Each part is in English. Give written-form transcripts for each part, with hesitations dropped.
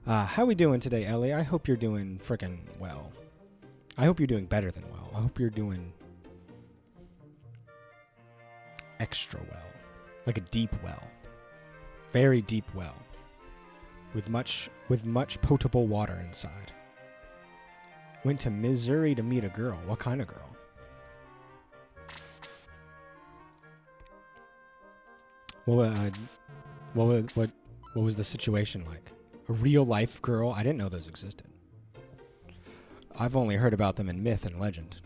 How we doing today, Ellie? I hope you're doing frickin' well. I hope you're doing better than well. I hope you're doing extra well. Like a deep well. Very deep well. With much potable water inside. Went to Missouri to meet a girl. What kind of girl? What was the situation like? A real life girl? I didn't know those existed. I've only heard about them in myth and legend.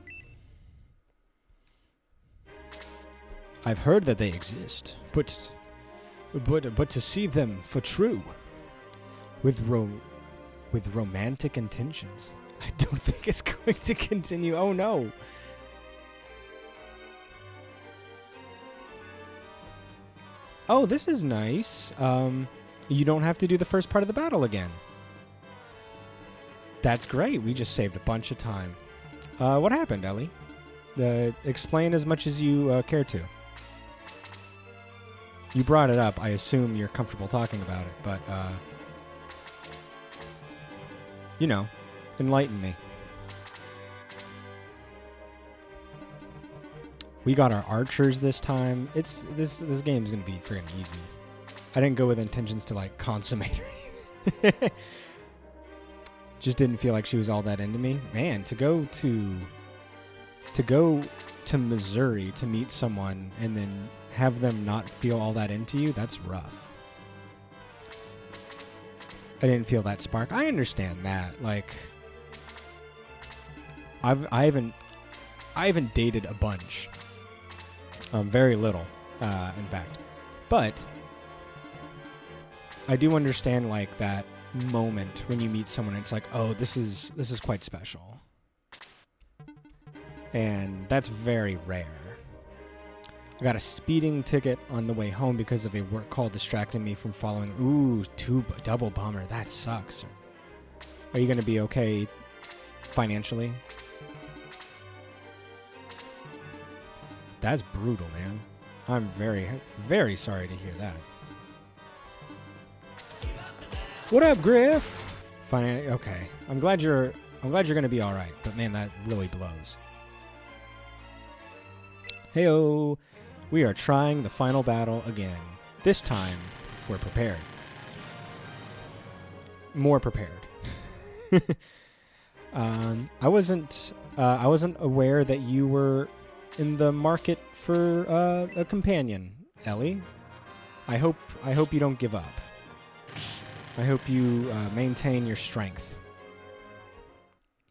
I've heard that they exist, but to see them for true, with romantic intentions, I don't think it's going to continue. Oh no. Oh, this is nice. You don't have to do the first part of the battle again. That's great. We just saved a bunch of time. What happened, Ellie? Explain as much as you care to. You brought it up. I assume you're comfortable talking about it, but, you know, enlighten me. We got our archers this time. This game's gonna be freaking easy. I didn't go with intentions to like consummate or anything. Just didn't feel like she was all that into me. Man, to go to Missouri to meet someone and then have them not feel all that into you, that's rough. I didn't feel that spark. I understand that. Like I haven't dated a bunch. Very little, in fact. But I do understand like that moment when you meet someone and it's like, oh, this is quite special. And that's very rare. I got a speeding ticket on the way home because of a work call distracting me from following. Ooh, double bummer. That sucks. Are you going to be okay financially? That's brutal, man. I'm very, very sorry to hear that. What up, Griff? Okay. I'm glad you're gonna be all right. But man, that really blows. Heyo, we are trying the final battle again. This time, we're prepared. More prepared. I wasn't aware that you were in the market for a companion, Ellie. I hope you don't give up. I hope you maintain your strength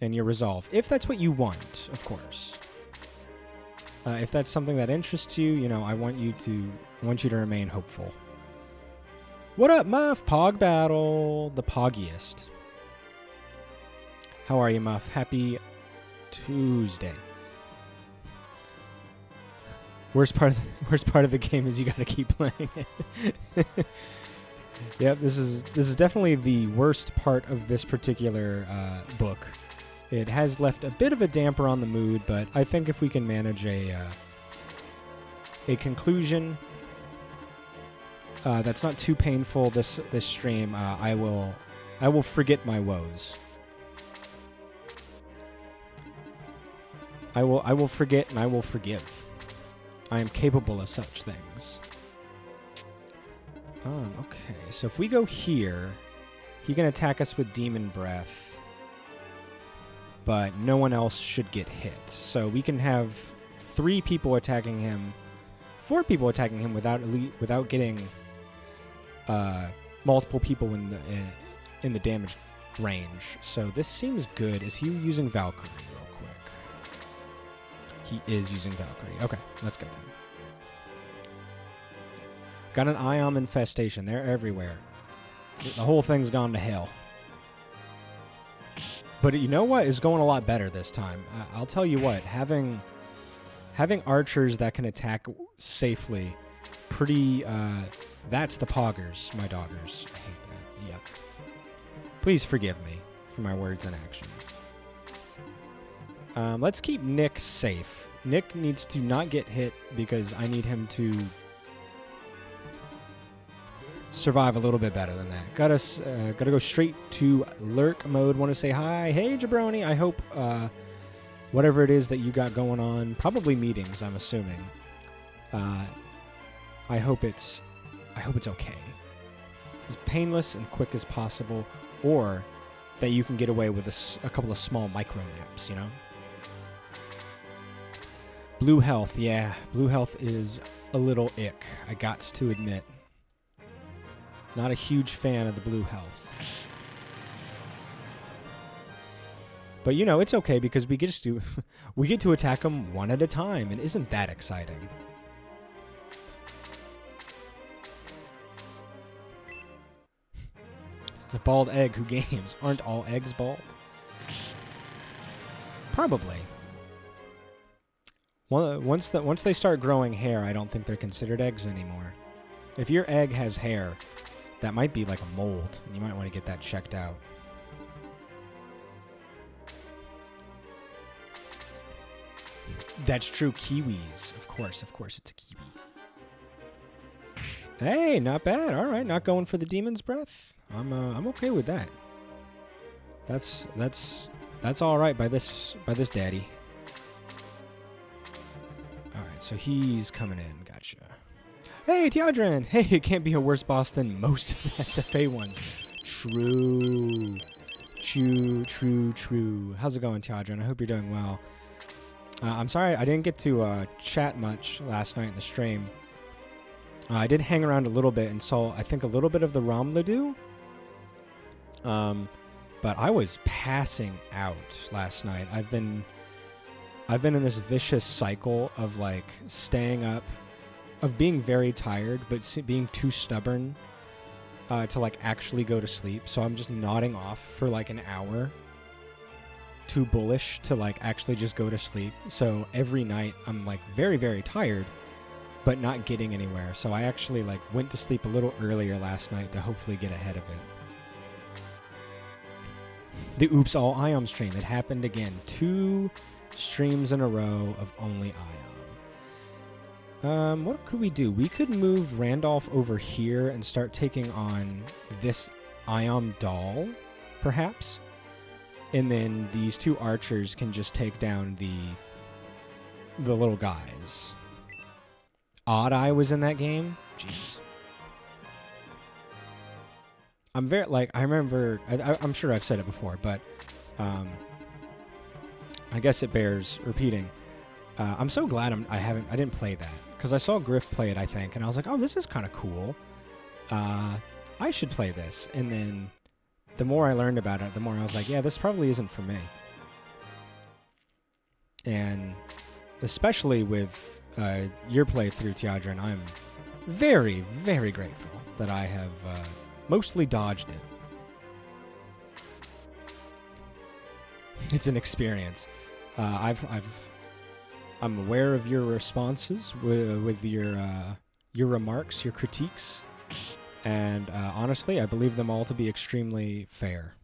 and your resolve, if that's what you want, of course. If that's something that interests you, you know, I want you to remain hopeful. What up, Muff? Pog battle, the poggiest. How are you, Muff? Happy Tuesday. Worst part of the game is you got to keep playing it. Yep, this is definitely the worst part of this particular book. It has left a bit of a damper on the mood, but I think if we can manage a conclusion that's not too painful this stream, I will forget my woes. I will forget and I will forgive. I am capable of such things. Okay, so if we go here, he can attack us with Demon Breath, but no one else should get hit. So we can have 3 people attacking him, 4 people attacking him without getting multiple people in the damage range. So this seems good. Is he using Valkyrie real quick? He is using Valkyrie. Okay, let's go then. Got an Ion infestation. They're everywhere. The whole thing's gone to hell. But you know what? It's going a lot better this time. I'll tell you what. Having archers that can attack safely, pretty... that's the poggers, my doggers. I hate that. Yep. Please forgive me for my words and actions. Let's keep Nick safe. Nick needs to not get hit because I need him to survive a little bit better than that. Gotta go straight to lurk mode. Want to say hi. Hey, Jabroni. I hope whatever it is that you got going on, probably meetings, I'm assuming. I hope it's okay. As painless and quick as possible, or that you can get away with a couple of small micro naps, you know? Blue health, yeah. Blue health is a little ick, I gots to admit. Not a huge fan of the blue health. But you know, it's okay because we get to attack them one at a time, and isn't that exciting? It's a bald egg who games. Aren't all eggs bald? Probably. Once they start growing hair, I don't think they're considered eggs anymore. If your egg has hair, that might be like a mold, and you might want to get that checked out. That's true. Kiwis. Of course, it's a kiwi. Hey, not bad. All right, not going for the demon's breath. I'm okay with that. That's all right by this daddy. All right, so he's coming in. Gotcha. Hey, Teodran. Hey, it can't be a worse boss than most of the SFA ones. True. How's it going, Teodran? I hope you're doing well. I'm sorry I didn't get to chat much last night in the stream. I did hang around a little bit and saw, I think, a little bit of the Ramladu. But I was passing out last night. I've been in this vicious cycle of like staying up, of being very tired, but being too stubborn to like actually go to sleep. So I'm just nodding off for like an hour. Too bullish to like actually just go to sleep. So every night I'm like very, very tired, but not getting anywhere. So I actually like went to sleep a little earlier last night to hopefully get ahead of it. The Oops All Ion stream. It happened again. 2 streams in a row of only Ion. What could we do? We could move Randolph over here and start taking on this Ion doll, perhaps. And then these 2 archers can just take down the little guys. Odd Eye was in that game. Jeez. I'm very, like, I remember, I'm sure I've said it before, but I guess it bears repeating. I'm so glad I didn't play that, because I saw Griff play it, I think, and I was like, oh, this is kind of cool. I should play this. And then the more I learned about it, the more I was like, yeah, this probably isn't for me. And especially with your playthrough, Teodran, I'm very, very grateful that I have mostly dodged it. It's an experience. I'm aware of your responses with your remarks, your critiques, and honestly, I believe them all to be extremely fair.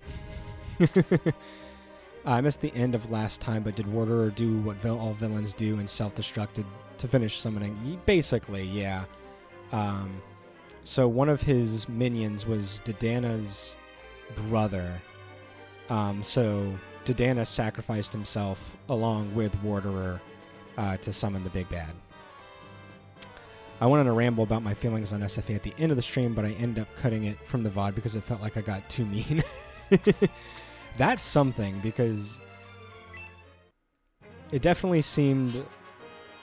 I missed the end of last time, but did Warderer do what all villains do and self-destructed to finish summoning? Basically, yeah. So one of his minions was Dodana's brother. So Dodana sacrificed himself along with Warderer to summon the big bad. I went on a ramble about my feelings on SFA at the end of the stream, but I ended up cutting it from the VOD because it felt like I got too mean. That's something, because it definitely seemed,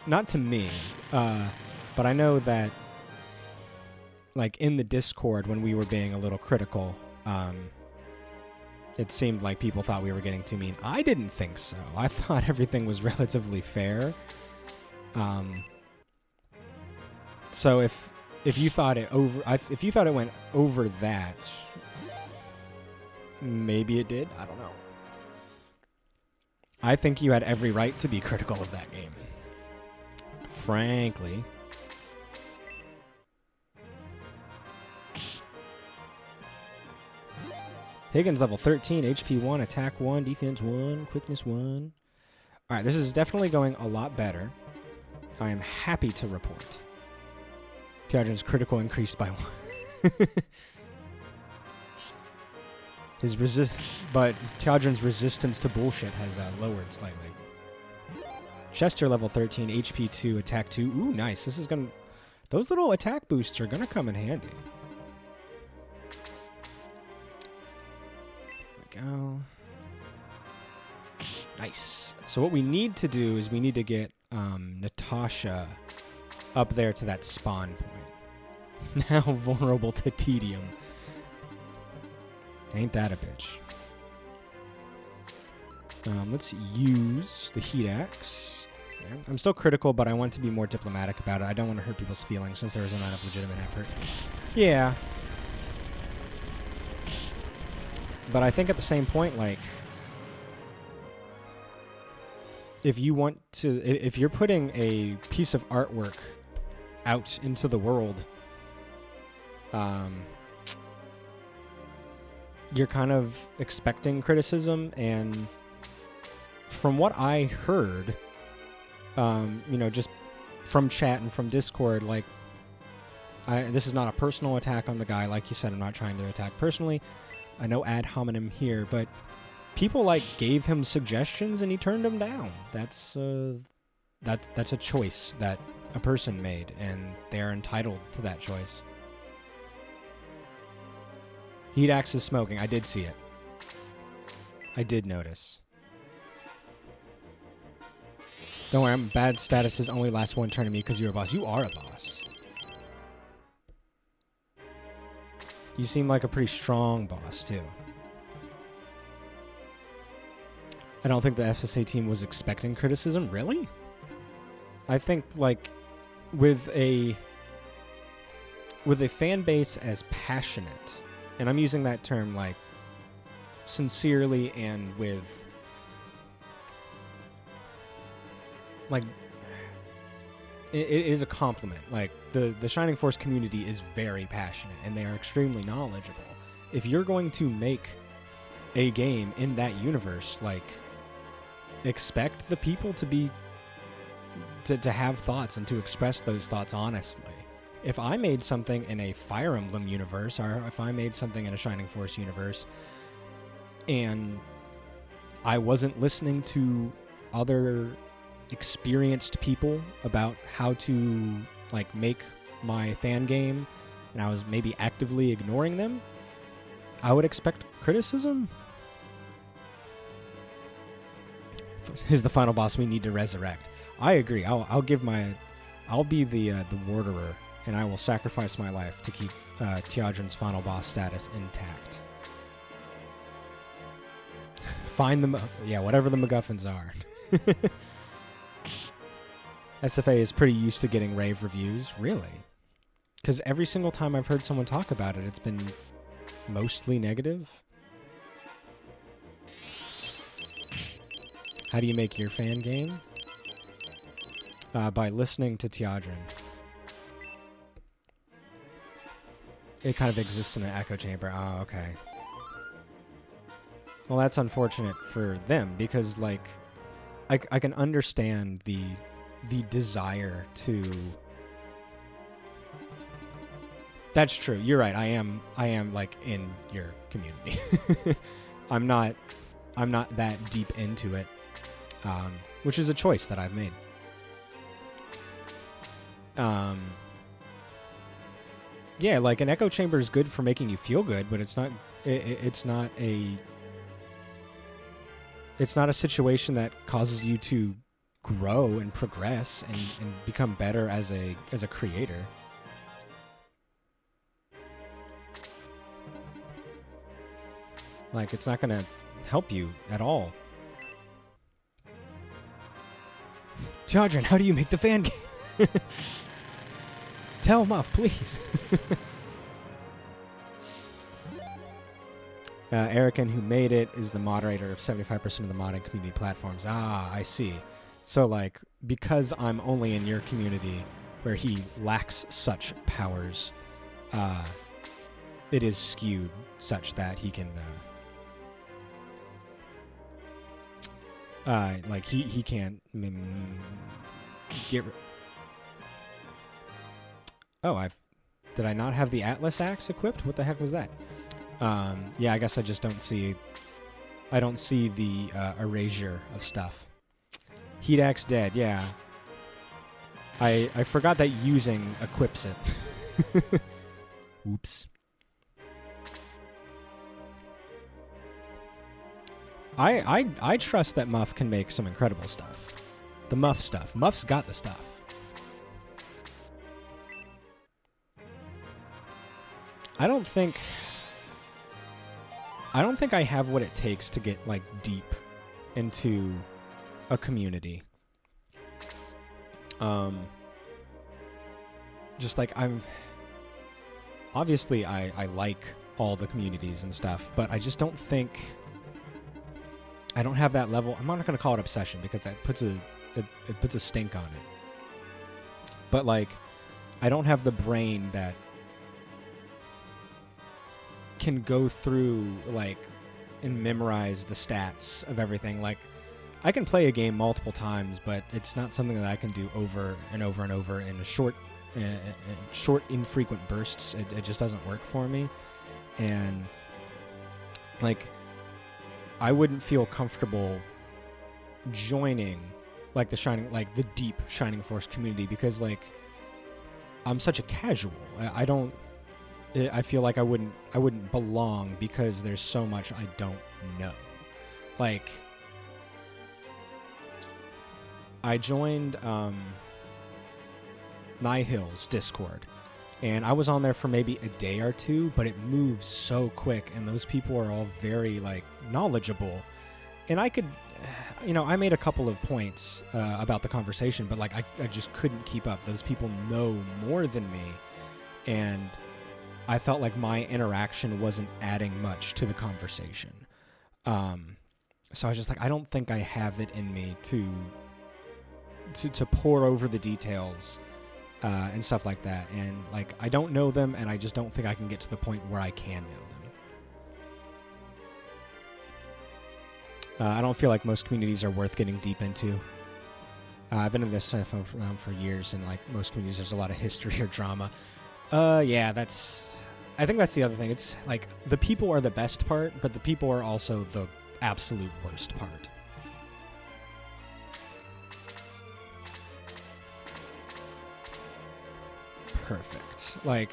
not to me, but I know that like in the Discord when we were being a little critical, it seemed like people thought we were getting too mean. I didn't think so. I thought everything was relatively fair. So if you thought it went over that, maybe it did. I don't know. I think you had every right to be critical of that game. Frankly. Higgins level 13, HP 1, attack 1, defense 1, quickness 1. Alright, this is definitely going a lot better. I am happy to report. Teodran's critical increased by 1. But Teodran's resistance to bullshit has lowered slightly. Chester level 13, HP 2, attack 2. Ooh, nice. This is gonna. Those little attack boosts are gonna come in handy. There we go. Nice. So what we need to do is we need to get Natasha up there to that spawn point. Now vulnerable to tedium. Ain't that a bitch. Let's use the heat axe. There. I'm still critical, but I want to be more diplomatic about it. I don't want to hurt people's feelings since there was not enough legitimate effort. Yeah. But I think at the same point, like, if you want to, if you're putting a piece of artwork out into the world, you're kind of expecting criticism, and from what I heard, you know, just from chat and from Discord, like, this is not a personal attack on the guy. Like you said, I'm not trying to attack personally. I know ad hominem here, but people like gave him suggestions and he turned them down. That's a choice that a person made, and they're entitled to that choice. Heat axe is smoking. I did see it. I did notice. Don't worry, bad statuses only last one turn to me because you're a boss. You are a boss. You seem like a pretty strong boss, too. I don't think the FSA team was expecting criticism. Really? I think, like, with a fan base as passionate, and I'm using that term, like, sincerely and with, like, it is a compliment. Like, the Shining Force community is very passionate, and they are extremely knowledgeable. If you're going to make a game in that universe, like, expect the people to be to have thoughts and to express those thoughts honestly. If I made something in a Fire Emblem universe, or if I made something in a Shining Force universe, and I wasn't listening to other experienced people about how to, like, make my fan game, and I was maybe actively ignoring them, I would expect criticism. Is the final boss we need to resurrect. I agree. I'll be the warderer, and I will sacrifice my life to keep Teodran's final boss status intact. Find them, yeah, whatever the MacGuffins are. SFA is pretty used to getting rave reviews, really, because every single time I've heard someone talk about it, it's been mostly negative. How do you make your fan game? By listening to Teodran. It kind of exists in an echo chamber. Oh, okay. Well, that's unfortunate for them, because, like, I can understand the desire to... That's true. You're right. I am like in your community. I'm not that deep into it, which is a choice that I've made. Yeah, like, an echo chamber is good for making you feel good, but it's not a situation that causes you to grow and progress and become better as a creator. Like, it's not gonna help you at all. Teodran, how do you make the fan game? Tell Muff, please. Erican, who made it, is the moderator of 75% of the modding community platforms. Ah, I see. So, like, because I'm only in your community where he lacks such powers, it is skewed such that he can, like, he can't get... Oh, Did I not have the Atlas axe equipped? What the heck was that? Yeah, I guess I just don't see... I don't see the erasure of stuff. Heat axe dead, yeah. I forgot that using equips it. Oops. I trust that Muff can make some incredible stuff. The Muff stuff. Muff's got the stuff. I don't think I have what it takes to get like deep into a community. Just like obviously I like all the communities and stuff, but I just don't think I don't have that level. I'm not going to call it obsession because that puts it puts a stink on it. But like I don't have the brain that can go through like and memorize the stats of everything. Like I can play a game multiple times, but it's not something that I can do over and over and over in a short infrequent bursts. It just doesn't work for me. And like I wouldn't feel comfortable joining like the deep Shining Force community because like I'm such a casual. I feel like I wouldn't belong because there's so much I don't know. Like I joined Nihil's Discord, and I was on there for maybe a day or two, but it moves so quick, and those people are all very like knowledgeable, and I could, I made a couple of points about the conversation, but like I just couldn't keep up. Those people know more than me, and I felt like my interaction wasn't adding much to the conversation. So I was just like, I don't think I have it in me to pour over the details and stuff like that. And like, I don't know them, and I just don't think I can get to the point where I can know them. I don't feel like most communities are worth getting deep into. I've been in this stuff for years, and like most communities, there's a lot of history or drama. Yeah, I think that's the other thing. It's like the people are the best part, but the people are also the absolute worst part. Perfect. Like,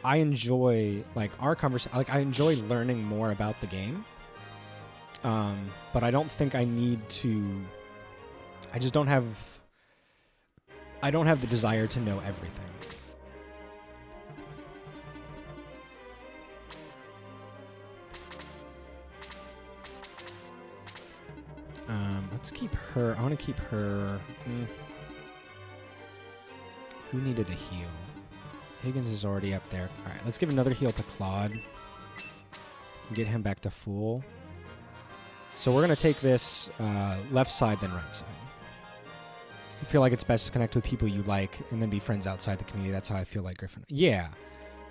I enjoy like our conversation. Like, I enjoy learning more about the game. But I don't think I need to. I just don't have. I don't have the desire to know everything. Let's keep her. I want to keep her. Who needed a heal? Higgins is already up there. All right, let's give another heal to Claude. And get him back to full. So we're going to take this left side, then right side. I feel like it's best to connect with people you like and then be friends outside the community. That's how I feel like Griffin. Yeah,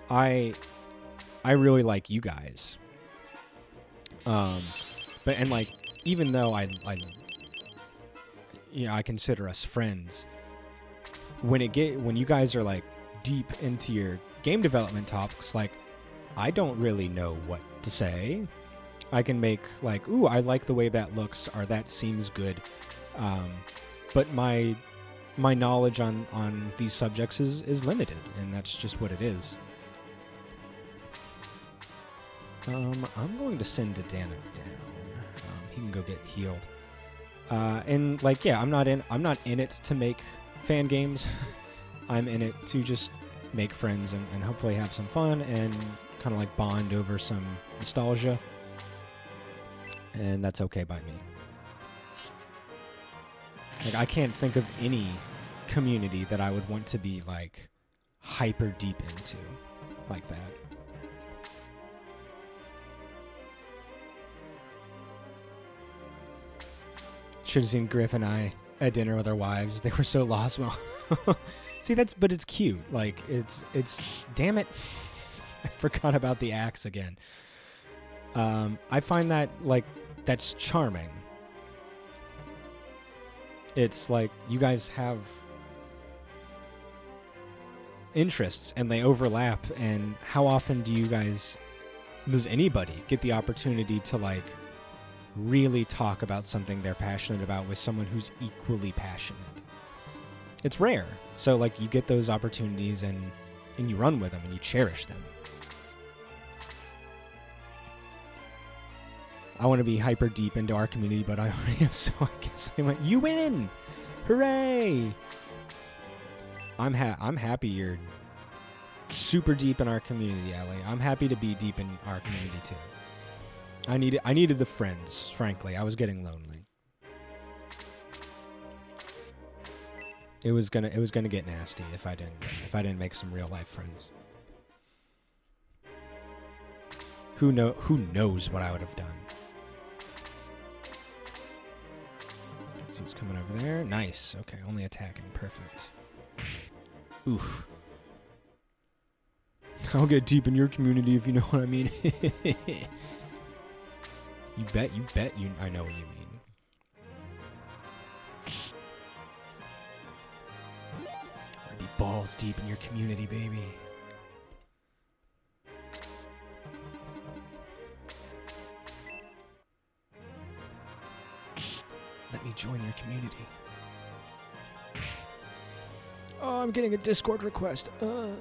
I really like you guys. But and like even though I consider us friends, when you guys are like deep into your game development topics, like I don't really know what to say. I can make like, ooh, I like the way that looks, or that seems good. But my knowledge on these subjects is limited, and that's just what it is. I'm going to send Dana down. He can go get healed. And like, yeah, I'm not in it to make fan games. I'm in it to just make friends and hopefully have some fun and kind of like bond over some nostalgia. And that's okay by me. Like, I can't think of any community that I would want to be like hyper deep into like that. Should have seen Griff and I at dinner with our wives. They were so lost. Well, see, but it's cute. Like, it's damn it. I forgot about the axe again. I find that like that's charming. It's like you guys have interests and they overlap. And how often does anybody get the opportunity to like really talk about something they're passionate about with someone who's equally passionate? It's rare. So like you get those opportunities and you run with them and you cherish them. I want to be hyper deep into our community, but I already am, so I guess I went, you win! Hooray! I'm happy you're super deep in our community, Ellie. I'm happy to be deep in our community too. I needed the friends, frankly. I was getting lonely. It was gonna get nasty if I didn't make some real life friends. Who knows what I would have done. Okay, so he's coming over there. Nice. Okay, only attacking. Perfect. Oof. I'll get deep in your community if you know what I mean. You bet I know what you mean. I'll be balls deep in your community, baby. Let me join your community. Oh, I'm getting a Discord request. Alright,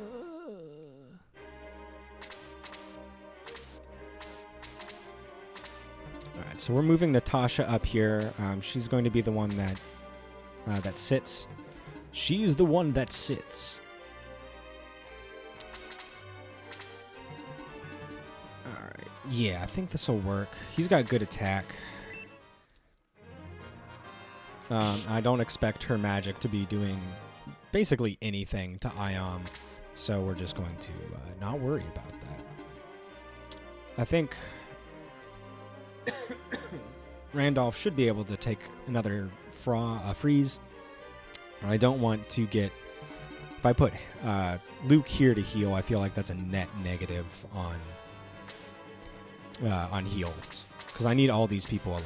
so we're moving Natasha up here. She's going to be the one that sits. She's the one that sits. Alright, yeah, I think this will work. He's got good attack. I don't expect her magic to be doing basically anything to Ion, so we're just going to not worry about that. I think Randolph should be able to take another freeze. I don't want to get... If I put Luke here to heal, I feel like that's a net negative on heals, because I need all these people alive.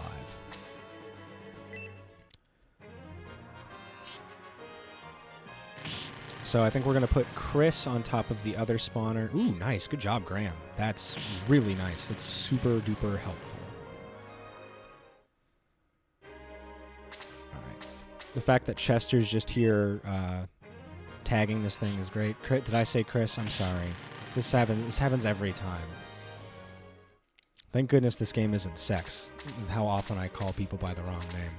So I think we're going to put Chris on top of the other spawner. Ooh, nice. Good job, Graham. That's really nice. That's super duper helpful. All right. The fact that Chester's just here tagging this thing is great. Did I say Chris? I'm sorry. This happens every time. Thank goodness this game isn't sex. How often I call people by the wrong name.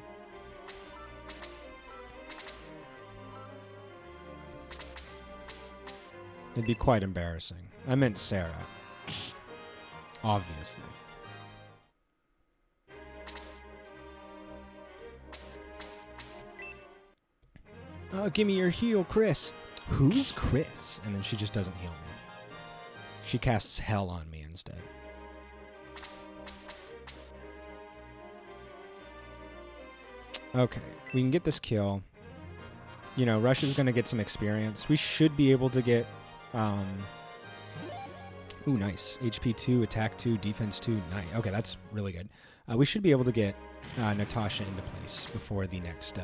It'd be quite embarrassing. I meant Sarah. Obviously. Oh, give me your heal, Chris. Who's Chris? And then she just doesn't heal me. She casts hell on me instead. Okay, we can get this kill. You know, Rush is going to get some experience. We should be able to get... ooh, nice. HP 2, attack 2, defense 2. Nice. Okay, that's really good. We should be able to get Natasha into place before the next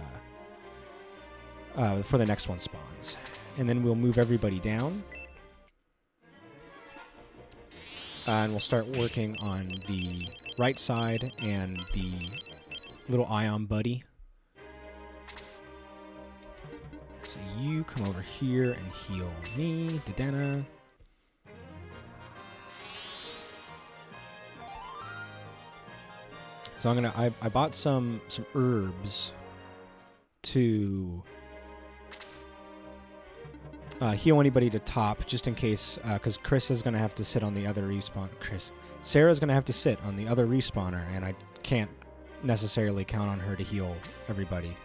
one spawns. And then we'll move everybody down. And we'll start working on the right side and the little Ion buddy. So you come over here and heal me, Dodana. So I bought some herbs to heal anybody to top, just in case, because Chris is gonna have to sit on the other respawn. Sarah's gonna have to sit on the other respawner, and I can't necessarily count on her to heal everybody.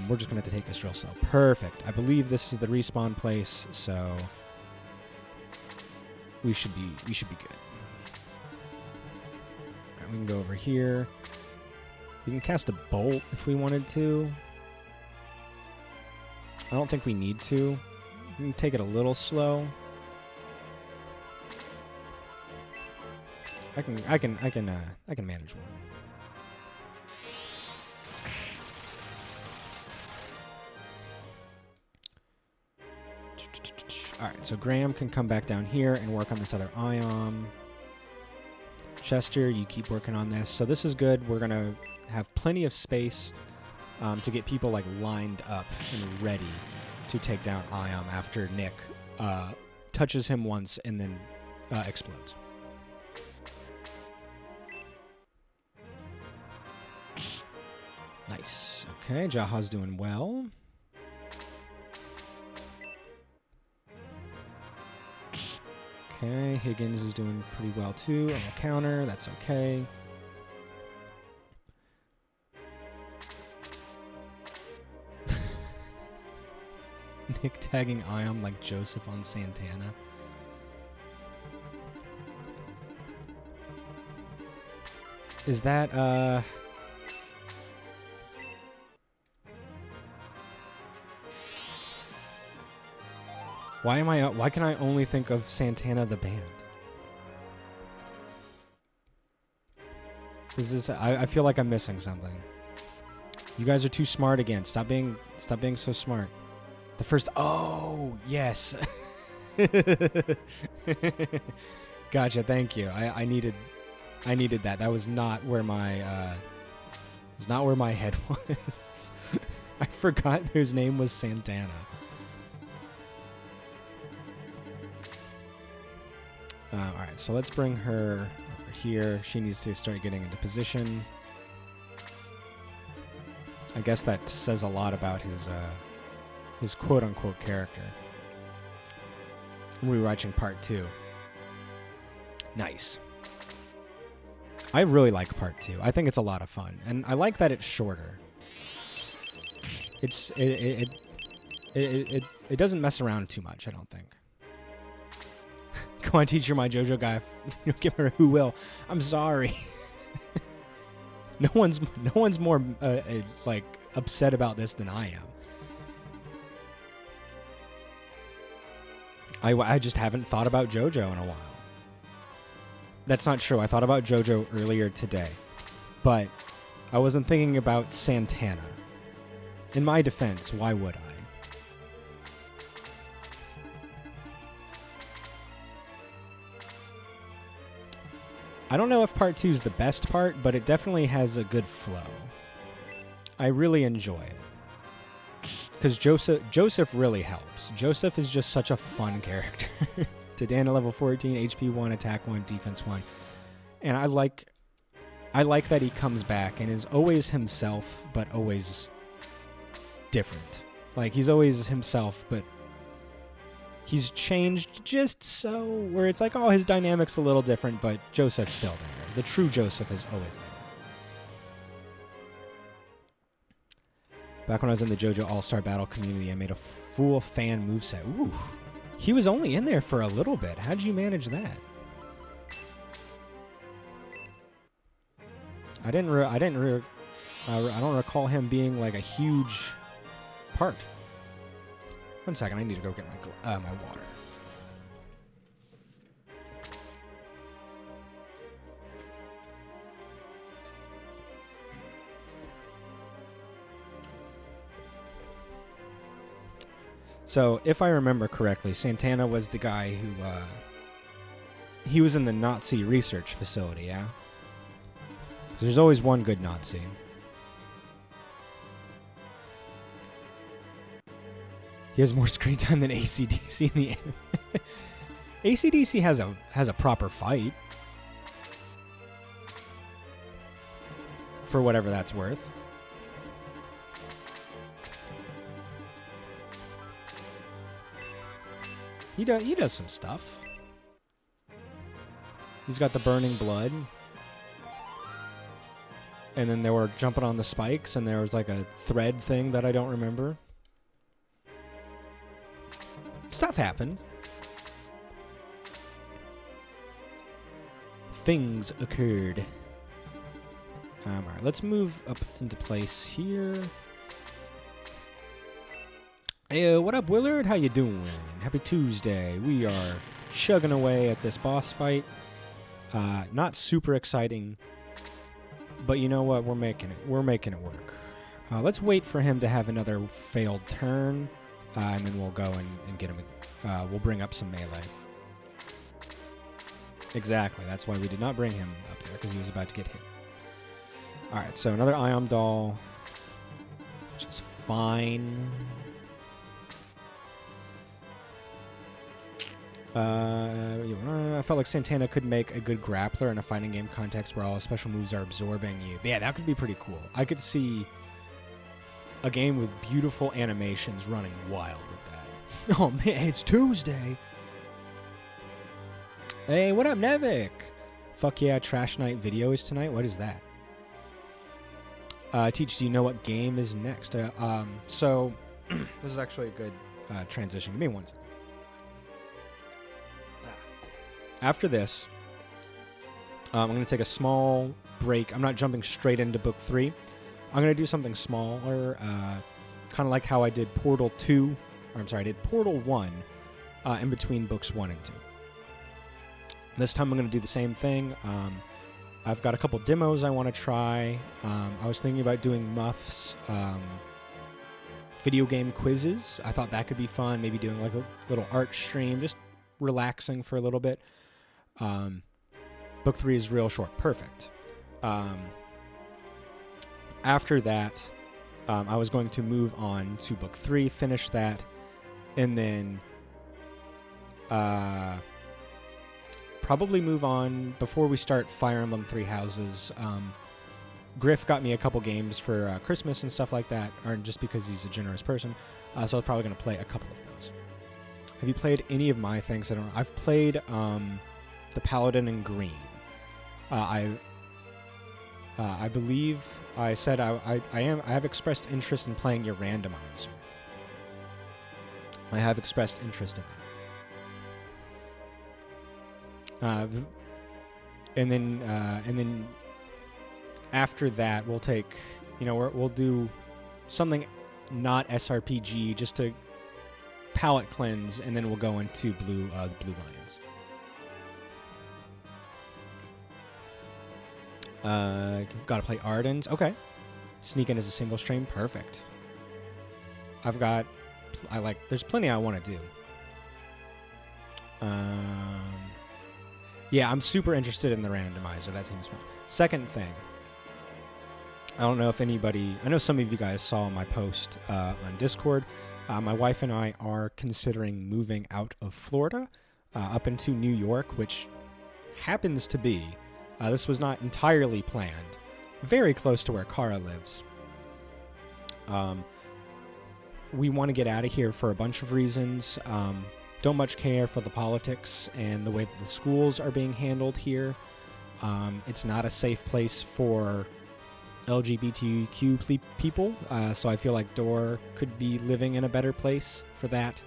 We're just going to have to take this real slow. Perfect. I believe this is the respawn place, so we should be good. All right, we can go over here. We can cast a bolt if we wanted to. I don't think we need to. We can take it a little slow. I can manage one. Alright, so Graham can come back down here and work on this other ion. Chester, you keep working on this. So this is good. We're going to have plenty of space to get people like lined up and ready to take down Ion after Nick touches him once and then explodes. Nice. Okay, Jaha's doing well. Okay, Higgins is doing pretty well too on the counter. That's okay. Nick tagging Ion like Joseph on Santana. Is that, why can I only think of Santana the band? Is this, I feel like I'm missing something. You guys are too smart again. Stop being so smart. The first, oh, yes. Gotcha, thank you. I needed that. That was not where my head was. I forgot whose name was Santana. Alright, so let's bring her over here. She needs to start getting into position. I guess that says a lot about his quote-unquote character. I'm rewatching part 2. Nice. I really like part 2. I think it's a lot of fun, and I like that it's shorter. It doesn't mess around too much, I don't think. Go on, teacher, my JoJo guy. Give her who will. I'm sorry. No one's more like upset about this than I am. I just haven't thought about JoJo in a while. That's not true. I thought about JoJo earlier today, but I wasn't thinking about Santana. In my defense, why would I? I don't know if part 2 is the best part, but it definitely has a good flow. I really enjoy it. Because Joseph really helps. Joseph is just such a fun character. Tadana level 14, HP 1, attack 1, defense 1. And I like that he comes back and is always himself, but always different. Like, he's always himself, but he's changed just so where it's like, oh, his dynamic's a little different, but Joseph's still there. The true Joseph is always there. Back when I was in the JoJo All-Star Battle community, I made a full fan moveset. Ooh. He was only in there for a little bit. How'd you manage that? I don't recall him being like a huge part. 1 second, I need to go get my water. So, if I remember correctly, Santana was the guy who, he was in the Nazi research facility, yeah? So there's always one good Nazi. He has more screen time than AC/DC in the anime. AC/DC has a proper fight. For whatever that's worth. He does some stuff. He's got the burning blood. And then they were jumping on the spikes, and there was like a thread thing that I don't remember. Stuff happened. Things occurred. Alright, let's move up into place here. Hey, what up, Willard? How you doing? Happy Tuesday. We are chugging away at this boss fight. Not super exciting, but you know what? We're making it. We're making it work. Let's wait for him to have another failed turn. and then we'll go and get him. We'll bring up some melee. Exactly. That's why we did not bring him up here, because he was about to get hit. All right, so another Ion doll, which is fine. I felt like Santana could make a good grappler in a fighting game context where all his special moves are absorbing you. Yeah, that could be pretty cool. I could see a game with beautiful animations running wild with that. Oh man, it's Tuesday. Hey, what up, Nevik? Fuck yeah, Trash Night video is tonight. What is that? Teach, do you know what game is next? So this is actually a good transition. Give me one second. After this, I'm going to take a small break. I'm not jumping straight into Book 3. I'm going to do something smaller, kind of like how I did Portal 2, or I'm sorry, I did Portal 1 in between Books 1 and 2. This time I'm going to do the same thing. I've got a couple demos I want to try. I was thinking about doing Muff's video game quizzes. I thought that could be fun. Maybe doing like a little art stream, just relaxing for a little bit. Book 3 is real short. Perfect. After that, I was going to move on to Book 3, finish that, and then probably move on before we start Fire Emblem Three Houses. Griff got me a couple games for Christmas and stuff like that, or just because he's a generous person, so I'm probably going to play a couple of those. Have you played any of my things? I don't know. I've played the Paladin in Green. I believe I said I have expressed interest in playing your randomizer. I have expressed interest in that. And then after that, we'll take, we'll do something not SRPG just to palette cleanse, and then we'll go into the Blue Lions. Got to play Ardens. Okay. Sneak in as a single stream. Perfect. There's plenty I want to do. Yeah, I'm super interested in the randomizer. That seems fun. Second thing. I don't know if I know some of you guys saw my post on Discord. My wife and I are considering moving out of Florida up into New York, which happens to be, this was not entirely planned, very close to where Kara lives. We want to get out of here for a bunch of reasons. Don't much care for the politics and the way that the schools are being handled here. It's not a safe place for LGBTQ people, so I feel like Dor could be living in a better place for that.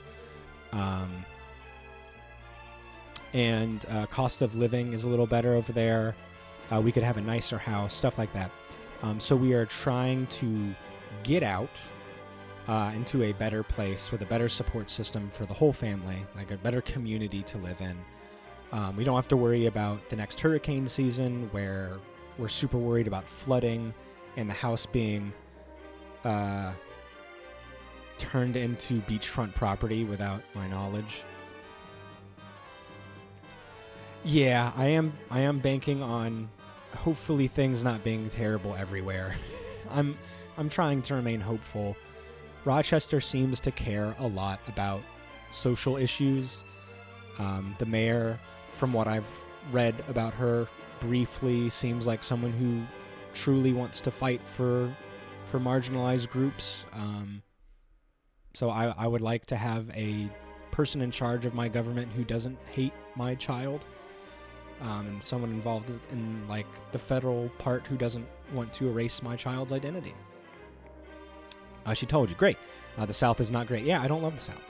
And cost of living is a little better over there. We could have a nicer house, stuff like that. So we are trying to get out into a better place with a better support system for the whole family, like a better community to live in. We don't have to worry about the next hurricane season where we're super worried about flooding and the house being turned into beachfront property without my knowledge. Yeah, I am banking on hopefully things not being terrible everywhere. I'm trying to remain hopeful. Rochester seems to care a lot about social issues. The mayor, from what I've read about her briefly, seems like someone who truly wants to fight for marginalized groups. So I would like to have a person in charge of my government who doesn't hate my child. And someone involved in like the federal part who doesn't want to erase my child's identity. She told you. Great. The South is not great. Yeah, I don't love the South.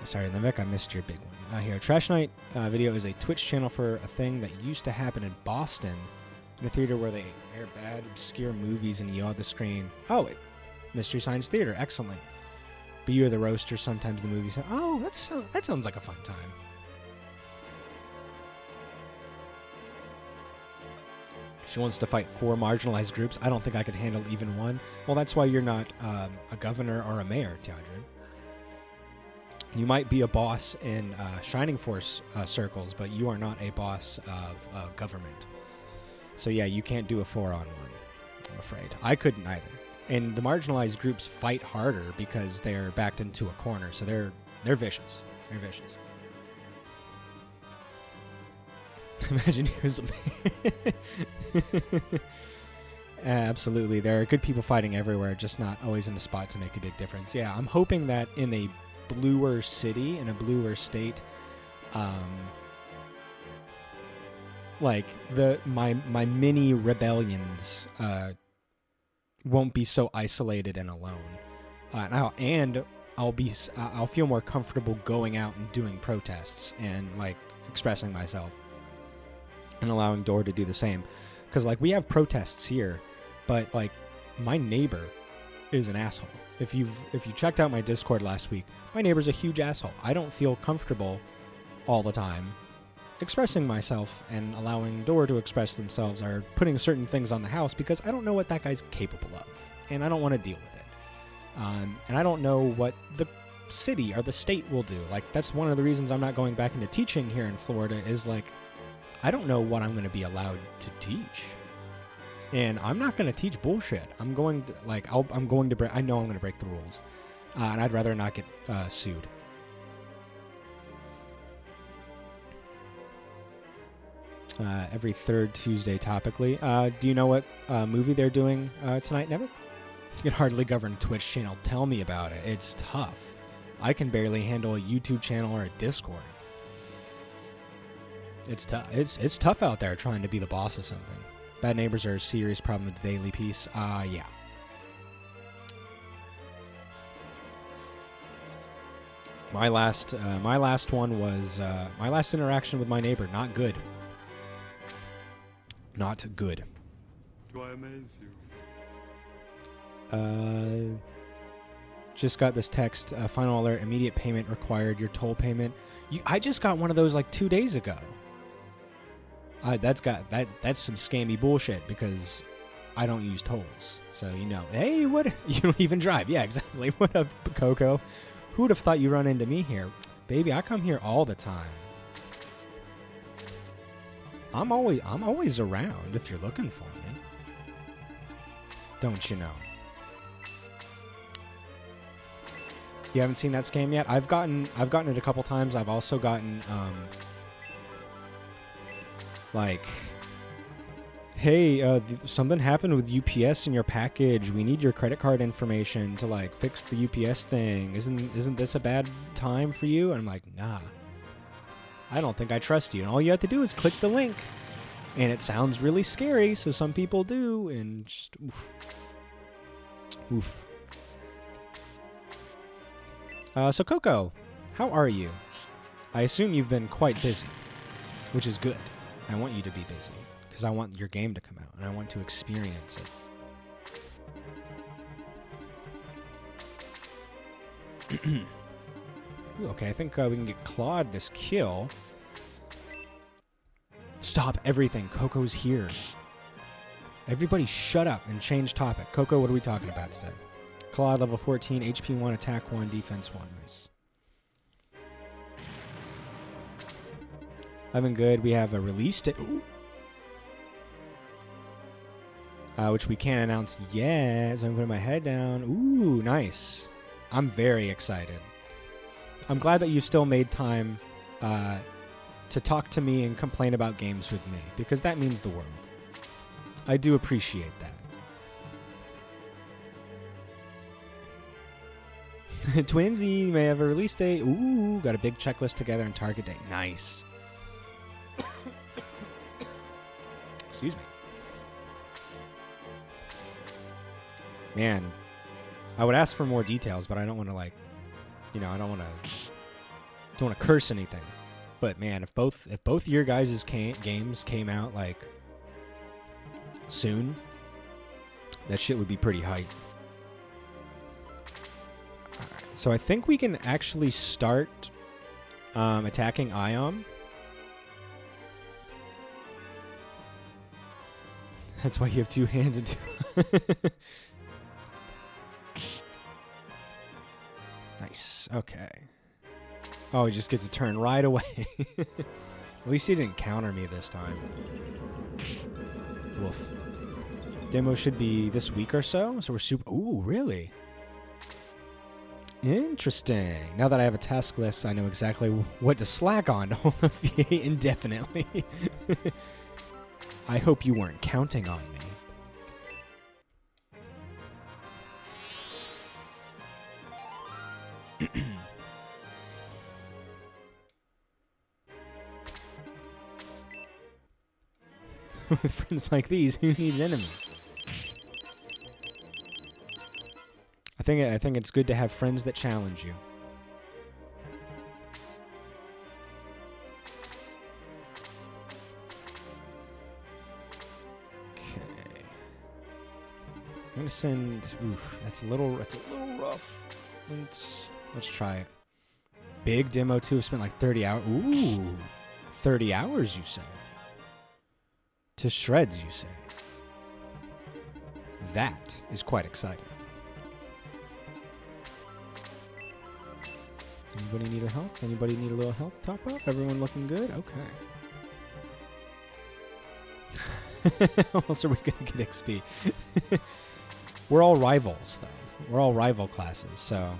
Sorry, Limbeck, I missed your big one. Here, Trash Night video is a Twitch channel for a thing that used to happen in Boston, in a theater where they air bad, obscure movies and yell at the screen. Oh, Mystery Science Theater. Excellent. But you are the roaster. Sometimes the movies. Oh, that sounds like a fun time. She wants to fight 4 marginalized groups. I don't think I could handle even one. Well, that's why you're not a governor or a mayor, Tiadrin. You might be a boss in Shining Force circles, but you are not a boss of government. So yeah, you can't do a 4-on-1, I'm afraid. I couldn't either. And the marginalized groups fight harder because they're backed into a corner, so they're vicious. They're vicious. Imagine he was a Absolutely. There are good people fighting everywhere, just not always in a spot to make a big difference. Yeah, I'm hoping that in a bluer city, in a bluer state, like my mini rebellions won't be so isolated and alone. I'll feel more comfortable going out and doing protests and like expressing myself. And allowing Door to do the same, because like we have protests here, but like my neighbor is an asshole. If you checked out my Discord last week, my neighbor's a huge asshole. I don't feel comfortable all the time expressing myself and allowing Door to express themselves or putting certain things on the house because I don't know what that guy's capable of, and I don't want to deal with it. And I don't know what the city or the state will do. Like that's one of the reasons I'm not going back into teaching here in Florida is like. I don't know what I'm going to be allowed to teach, and I'm not going to teach bullshit. I'm going to break. I know I'm going to break the rules, and I'd rather not get sued. Every third Tuesday, topically. Do you know what movie they're doing tonight, Nevik? You can hardly govern Twitch channel. Tell me about it. It's tough. I can barely handle a YouTube channel or a Discord. It's tough. It's tough out there trying to be the boss of something. Bad neighbors are a serious problem with the daily peace. Yeah. My last one was my last interaction with my neighbor. Not good. Not good. Do I amaze you? Just got this text. Final alert. Immediate payment required. Your toll payment. I just got one of those like 2 days ago. That's some scammy bullshit because I don't use tolls. So, you know, hey, what? You don't even drive. Yeah, exactly. What up, Coco? Who would have thought you run into me here? Baby, I come here all the time. I'm always around if you're looking for me. Don't you know? You haven't seen that scam yet? I've gotten it a couple times. I've also gotten like, hey, something happened with UPS in your package. We need your credit card information to like fix the UPS thing. Isn't this a bad time for you? And I'm like, nah. I don't think I trust you. And all you have to do is click the link. And it sounds really scary, so some people do, and just oof. Oof. So Coco, how are you? I assume you've been quite busy, which is good. I want you to be busy, because I want your game to come out, and I want to experience it. Ooh, okay, I think we can get Claude this kill. Stop everything. Coco's here. Everybody shut up and change topic. Coco, what are we talking about today? Claude, level 14, HP 1, attack 1, defense 1. Nice. I've been good. We have a release date, which we can't announce yet, so I'm putting my head down. Ooh, nice. I'm very excited. I'm glad that you still made time to talk to me and complain about games with me, because that means the world. I do appreciate that. Twinsy may have a release date. Ooh, got a big checklist together and target date. Nice. Excuse me. Man, I would ask for more details, but I don't want to like, you know, I don't want to curse anything. But man, if both your guys' games came out like soon, that shit would be pretty hype. Alright, so I think we can actually start attacking Ion. That's why you have two hands and two. Nice. Okay. Oh, he just gets a turn right away. At least he didn't counter me this time. Woof. Demo should be this week or so. So we're super... Ooh, really? Interesting. Now that I have a task list, I know exactly what to slack on to hold up VA indefinitely. I hope you weren't counting on me. With friends like these, who needs enemies? I think it's good to have friends that challenge you. Okay. I'm gonna send. Oof, that's a little rough. Let's try it. Big demo too. Spent like 30 hours. Ooh, 30 hours, you say? To shreds, you say? That is quite exciting. Anybody need a health? Anybody need a little health top up? Everyone looking good? Okay. Also, we're gonna get XP. We're all rivals, though. We're all rival classes, so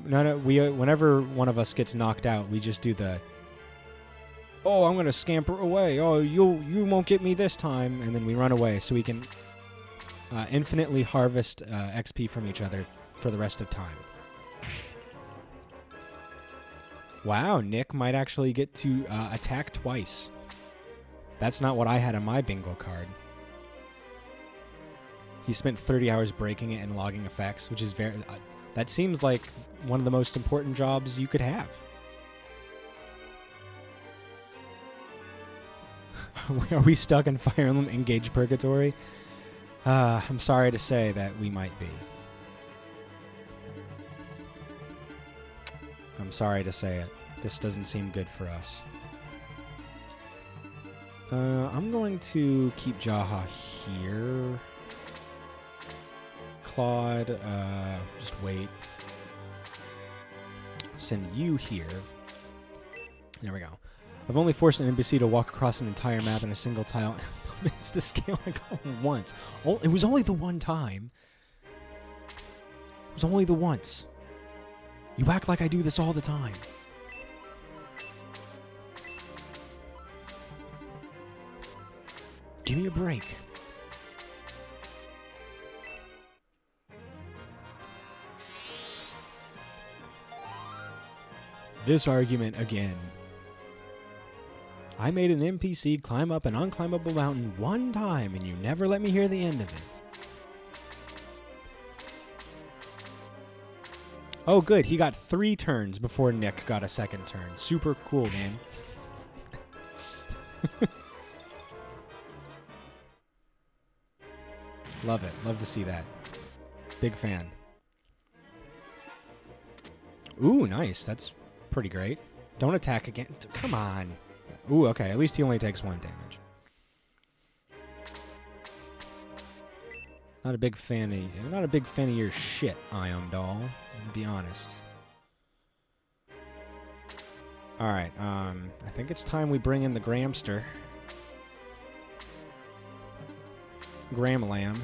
whenever one of us gets knocked out, we just do the, oh, I'm gonna scamper away. Oh, you won't get me this time, and then we run away so we can infinitely harvest XP from each other for the rest of time. Wow, Nick might actually get to attack twice. That's not what I had on my bingo card. He spent 30 hours breaking it and logging effects, which is very... that seems like one of the most important jobs you could have. Are we stuck in Fire Emblem Engage Purgatory? I'm sorry to say that we might be. I'm sorry to say it. This doesn't seem good for us. I'm going to keep Jaha here. Claude, just wait. Send you here. There we go. I've only forced an NPC to walk across an entire map in a single tile. Implements to scale like once. Oh, it was only the one time. It was only the once. You act like I do this all the time. Give me a break. This argument again. I made an NPC climb up an unclimbable mountain one time, and you never let me hear the end of it. Oh, good. He got 3 turns before Nick got a second turn. Super cool, man. Love it. Love to see that. Big fan. Ooh, nice. That's pretty great. Don't attack again. Come on. Ooh, okay. At least he only takes 1 damage. Not a big fan of your shit, Ion Doll. To be honest. Alright, I think it's time we bring in the Gramster. Gram-Lamb.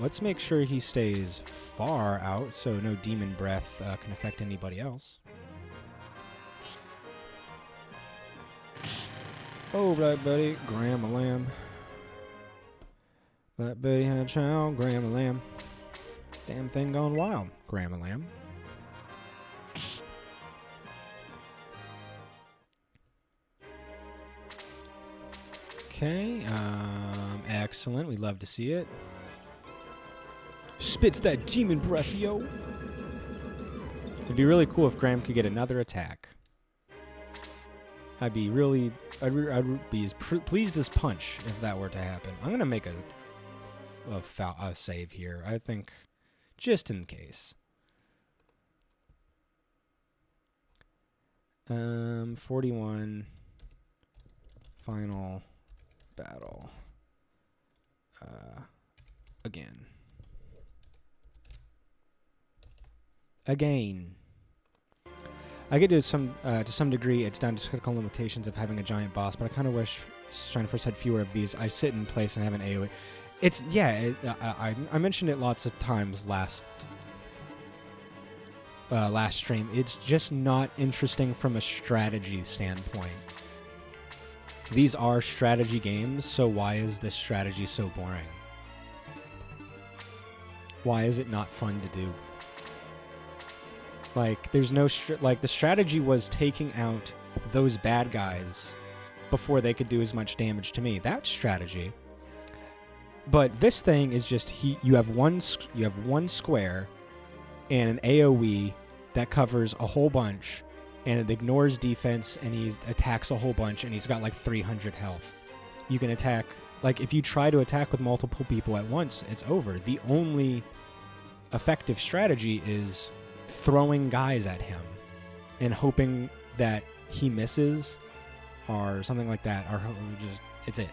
Let's make sure he stays far out so no demon breath can affect anybody else. Oh, Black Buddy, Gram-Lamb. Black Buddy had a child, Gram-Lamb. Damn thing gone wild, Gram-Lamb. Okay, excellent. We love to see it. Spits that demon breath, yo. It'd be really cool if Graham could get another attack. I'd be as pleased as punch if that were to happen. I'm gonna make a save here. I think, just in case. 41. Final battle. Again. I get to some degree, it's down to technical limitations of having a giant boss, but I kind of wish Shining Force had fewer of these. I sit in place and have an AoE. It's, yeah, I mentioned it lots of times last stream. It's just not interesting from a strategy standpoint. These are strategy games, so why is this strategy so boring? Why is it not fun to do? Like, there's no... the strategy was taking out those bad guys before they could do as much damage to me. That's strategy. But this thing is just... You have one square and an AoE that covers a whole bunch, and it ignores defense, and he attacks a whole bunch, and he's got like 300 health. You can attack... Like, if you try to attack with multiple people at once, it's over. The only effective strategy is throwing guys at him and hoping that he misses or something like that, or just... It's it.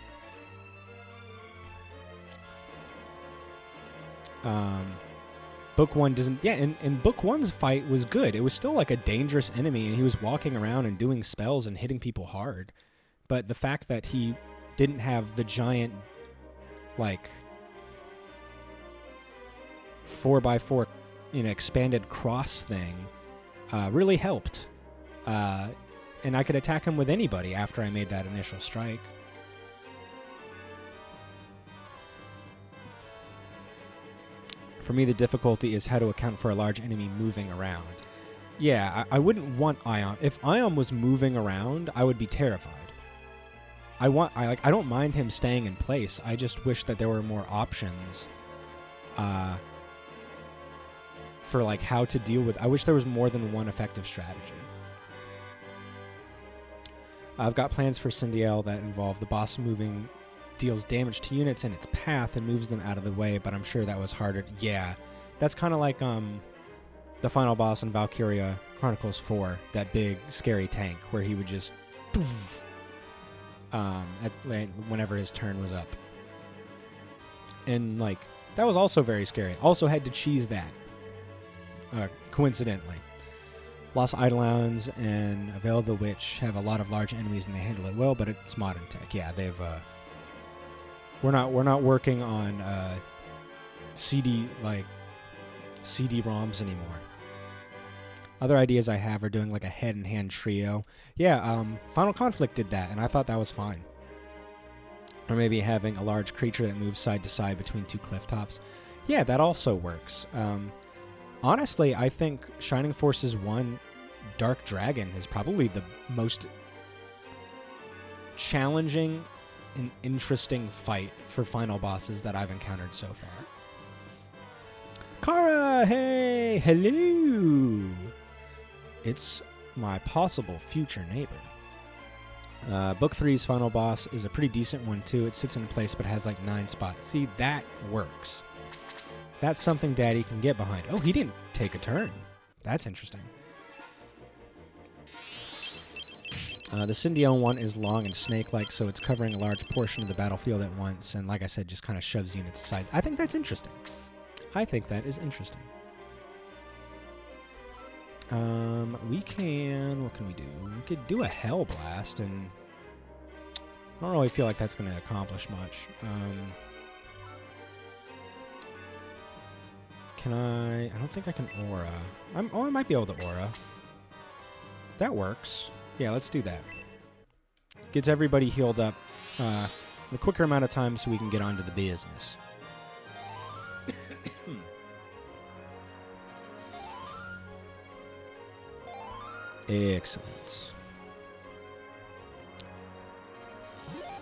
Book 1 doesn't... Yeah, and Book 1's fight was good. It was still like a dangerous enemy, and he was walking around and doing spells and hitting people hard. But the fact that he didn't have the giant, like, 4x4, expanded cross thing really helped. And I could attack him with anybody after I made that initial strike. For me, the difficulty is how to account for a large enemy moving around. Yeah, I wouldn't want Ion. If Ion was moving around, I would be terrified. I don't mind him staying in place. I just wish that there were more options for like how to deal with... I wish there was more than one effective strategy. I've got plans for Cindiel that involve the boss moving... deals damage to units in its path and moves them out of the way, but I'm sure that was harder. Yeah, that's kind of like the final boss in Valkyria Chronicles 4, that big scary tank where he would just whenever his turn was up. And like that was also very scary. Also had to cheese that coincidentally. Lost Eidolons and Veil of the Witch have a lot of large enemies and they handle it well, but it's modern tech. Yeah, they've we're not working on CD-ROMs anymore. Other ideas I have are doing like a head-in-hand trio. Yeah, Final Conflict did that, and I thought that was fine. Or maybe having a large creature that moves side to side between two cliff tops. Yeah, that also works. Honestly, I think Shining Forces 1 Dark Dragon is probably the most challenging and interesting fight for final bosses that I've encountered so far. Kara, hey, hello. It's my possible future neighbor. Book 3's final boss is a pretty decent one too. It sits in place but has like 9 spots. See, that works. That's something Daddy can get behind. Oh, he didn't take a turn. That's interesting. The Cindiel one is long and snake-like, so it's covering a large portion of the battlefield at once, and like I said, just kind of shoves units aside. I think that's interesting. I think that is interesting. We can... What can we do? We could do a Hell Blast, and I don't really feel like that's going to accomplish much. Can I... I don't think I can Aura. I might be able to Aura. That works. Yeah, let's do that. Gets everybody healed up in a quicker amount of time so we can get on to the business. Excellent.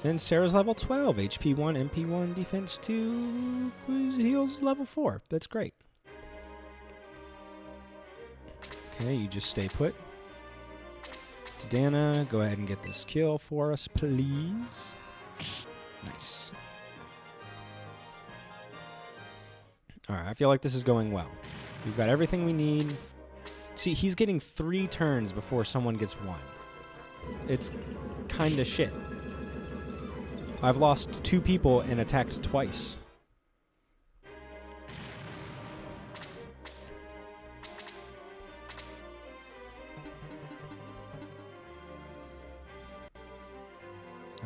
Then Sarah's level 12. HP 1, MP 1, Defense 2, heals level 4. That's great. Okay, you just stay put. Dana, go ahead and get this kill for us, please. Nice. Alright, I feel like this is going well. We've got everything we need. See, he's getting 3 turns before someone gets 1. It's kinda shit. I've lost 2 people and attacked twice.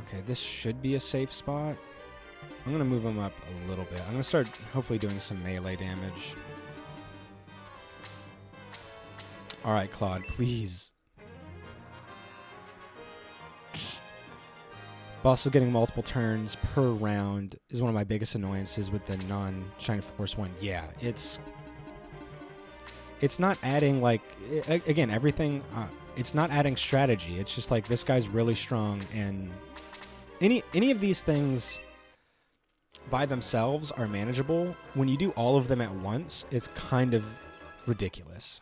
Okay, this should be a safe spot. I'm going to move him up a little bit. I'm going to start hopefully doing some melee damage. Alright, Claude, please. Boss is getting multiple turns per round is one of my biggest annoyances with the non-Shining Force 1. Yeah, it's not adding, like, again, everything, it's not adding strategy. It's just like, this guy's really strong, and any of these things by themselves are manageable. When you do all of them at once, it's kind of ridiculous.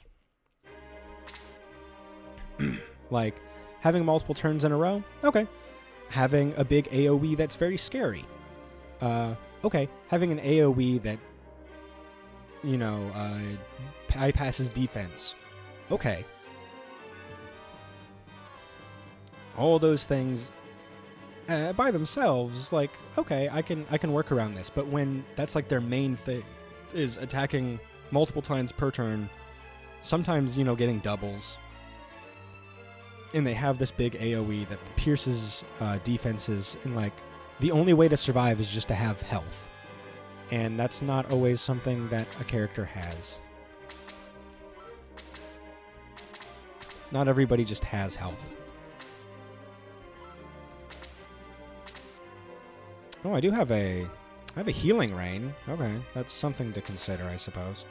Like, having multiple turns in a row, okay. Having a big AoE that's very scary, okay. Having an AoE that, you know, bypasses defense, okay. All those things by themselves, like, okay, I can work around this. But when that's like their main thing, is attacking multiple times per turn, sometimes, you know, getting doubles, and they have this big AoE that pierces defenses, and like the only way to survive is just to have health, and that's not always something that a character has. Not everybody just has health. Oh, I have a healing rain. Okay, that's something to consider, I suppose.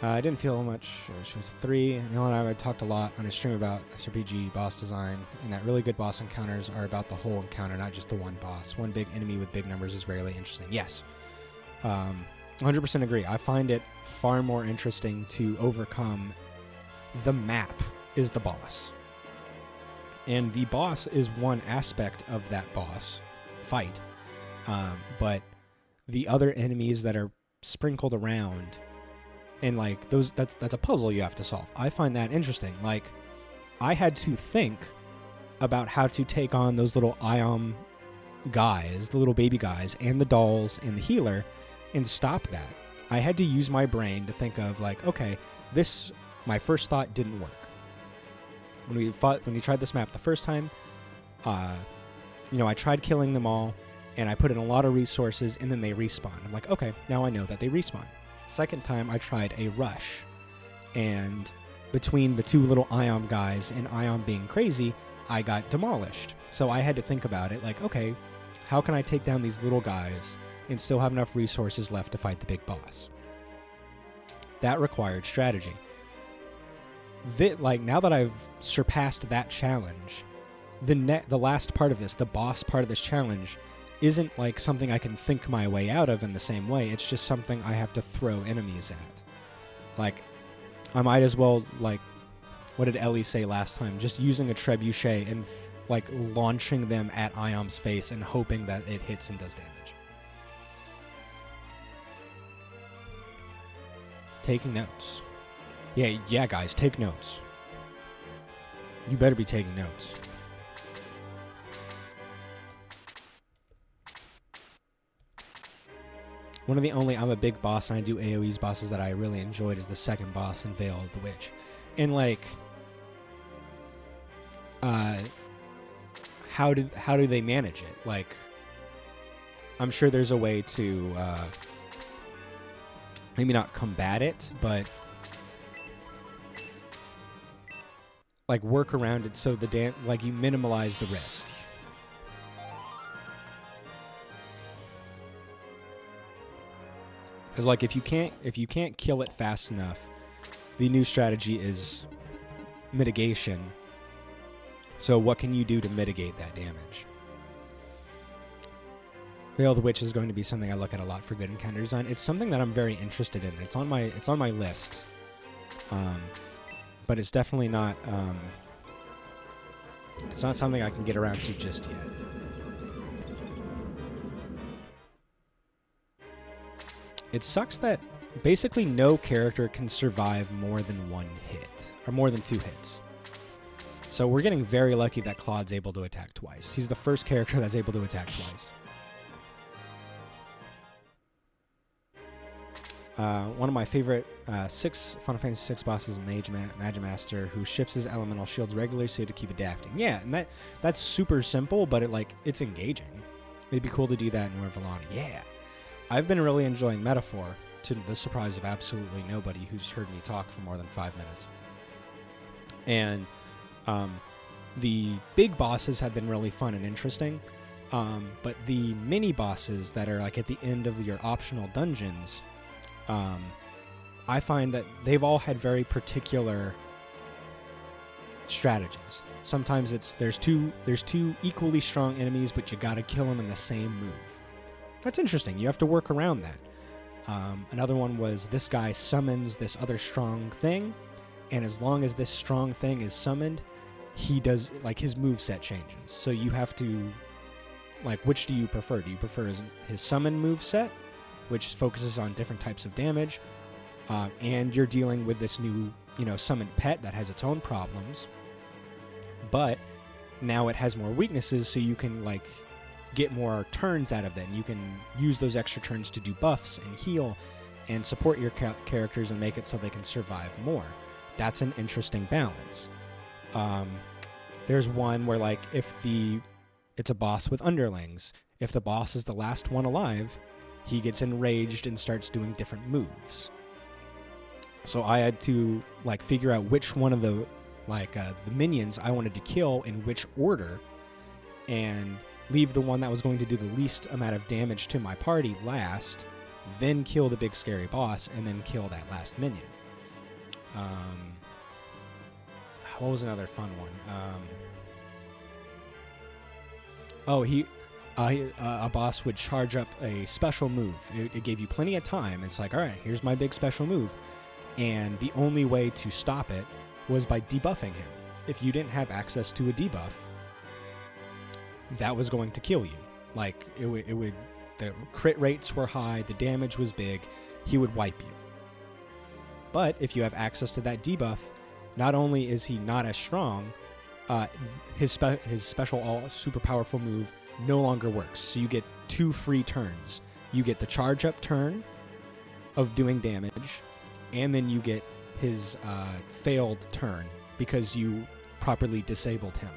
I didn't feel much. She was 3. Neil and I talked a lot on a stream about SRPG boss design, and that really good boss encounters are about the whole encounter, not just the one boss. One big enemy with big numbers is rarely interesting. Yes, 100% agree. I find it far more interesting to overcome the map is the boss. And the boss is one aspect of that boss fight. But the other enemies that are sprinkled around, and like those, that's a puzzle you have to solve. I find that interesting. Like, I had to think about how to take on those little Ion guys, the little baby guys, and the dolls and the healer, and stop that. I had to use my brain to think of like, okay, this, my first thought didn't work. When we tried this map the first time, you know, I tried killing them all, and I put in a lot of resources, and then they respawn. I'm like, okay, now I know that they respawn. Second time, I tried a rush, and between the two little Ion guys and Ion being crazy, I got demolished. So I had to think about it, like, okay, how can I take down these little guys and still have enough resources left to fight the big boss? That required strategy. Like, now that I've surpassed that challenge, the last part of this, the boss part of this challenge, isn't like something I can think my way out of in the same way. It's just something I have to throw enemies at. Like, I might as well, like, what did Ellie say last time? Just using a trebuchet and like launching them at Ion's face and hoping that it hits and does damage. Taking notes. Yeah, guys, take notes. You better be taking notes. One of the only I'm a big boss and I do AoE's bosses that I really enjoyed is the second boss in Veil of the Witch. And like, how do they manage it? Like, I'm sure there's a way to maybe not combat it, but like work around it so like you minimize the risk. Because like if you can't kill it fast enough, the new strategy is mitigation. So what can you do to mitigate that damage? Veil of the Witch is going to be something I look at a lot for good encounter design. It's something that I'm very interested in. It's on my list, but it's definitely not. It's not something I can get around to just yet. It sucks that basically no character can survive more than one hit, or more than 2 hits. So we're getting very lucky that Claude's able to attack twice. He's the first character that's able to attack twice. One of my favorite Final Fantasy VI bosses is Magimaster, who shifts his elemental shields regularly so to keep adapting. Yeah, and that's super simple, but it's engaging. It'd be cool to do that in Orvalana. Yeah. I've been really enjoying Metaphor, to the surprise of absolutely nobody who's heard me talk for more than 5 minutes. And the big bosses have been really fun and interesting, but the mini bosses that are like at the end of your optional dungeons, I find that they've all had very particular strategies. Sometimes there's two equally strong enemies, but you gotta kill them in the same move. That's interesting. You have to work around that. Another one was this guy summons this other strong thing, and as long as this strong thing is summoned, he does, like, his moveset changes. So you have to, like, which do you prefer? Do you prefer his summon moveset, which focuses on different types of damage, and you're dealing with this new, summoned pet that has its own problems, but now it has more weaknesses, so you can, like, get more turns out of it, and you can use those extra turns to do buffs and heal and support your characters and make it so they can survive more. That's an interesting balance. There's one where, like, it's a boss with underlings. If the boss is the last one alive, he gets enraged and starts doing different moves. So I had to, like, figure out which one of the minions I wanted to kill in which order, and leave the one that was going to do the least amount of damage to my party last, then kill the big scary boss, and then kill that last minion. What was another fun one? A boss would charge up a special move. It gave you plenty of time. It's like, all right, here's my big special move. And the only way to stop it was by debuffing him. If you didn't have access to a debuff, that was going to kill you. Like, the crit rates were high, the damage was big, he would wipe you. But if you have access to that debuff, not only is he not as strong, his special super powerful move no longer works. So you get 2 free turns. You get the charge up turn of doing damage, and then you get his failed turn because you properly disabled him.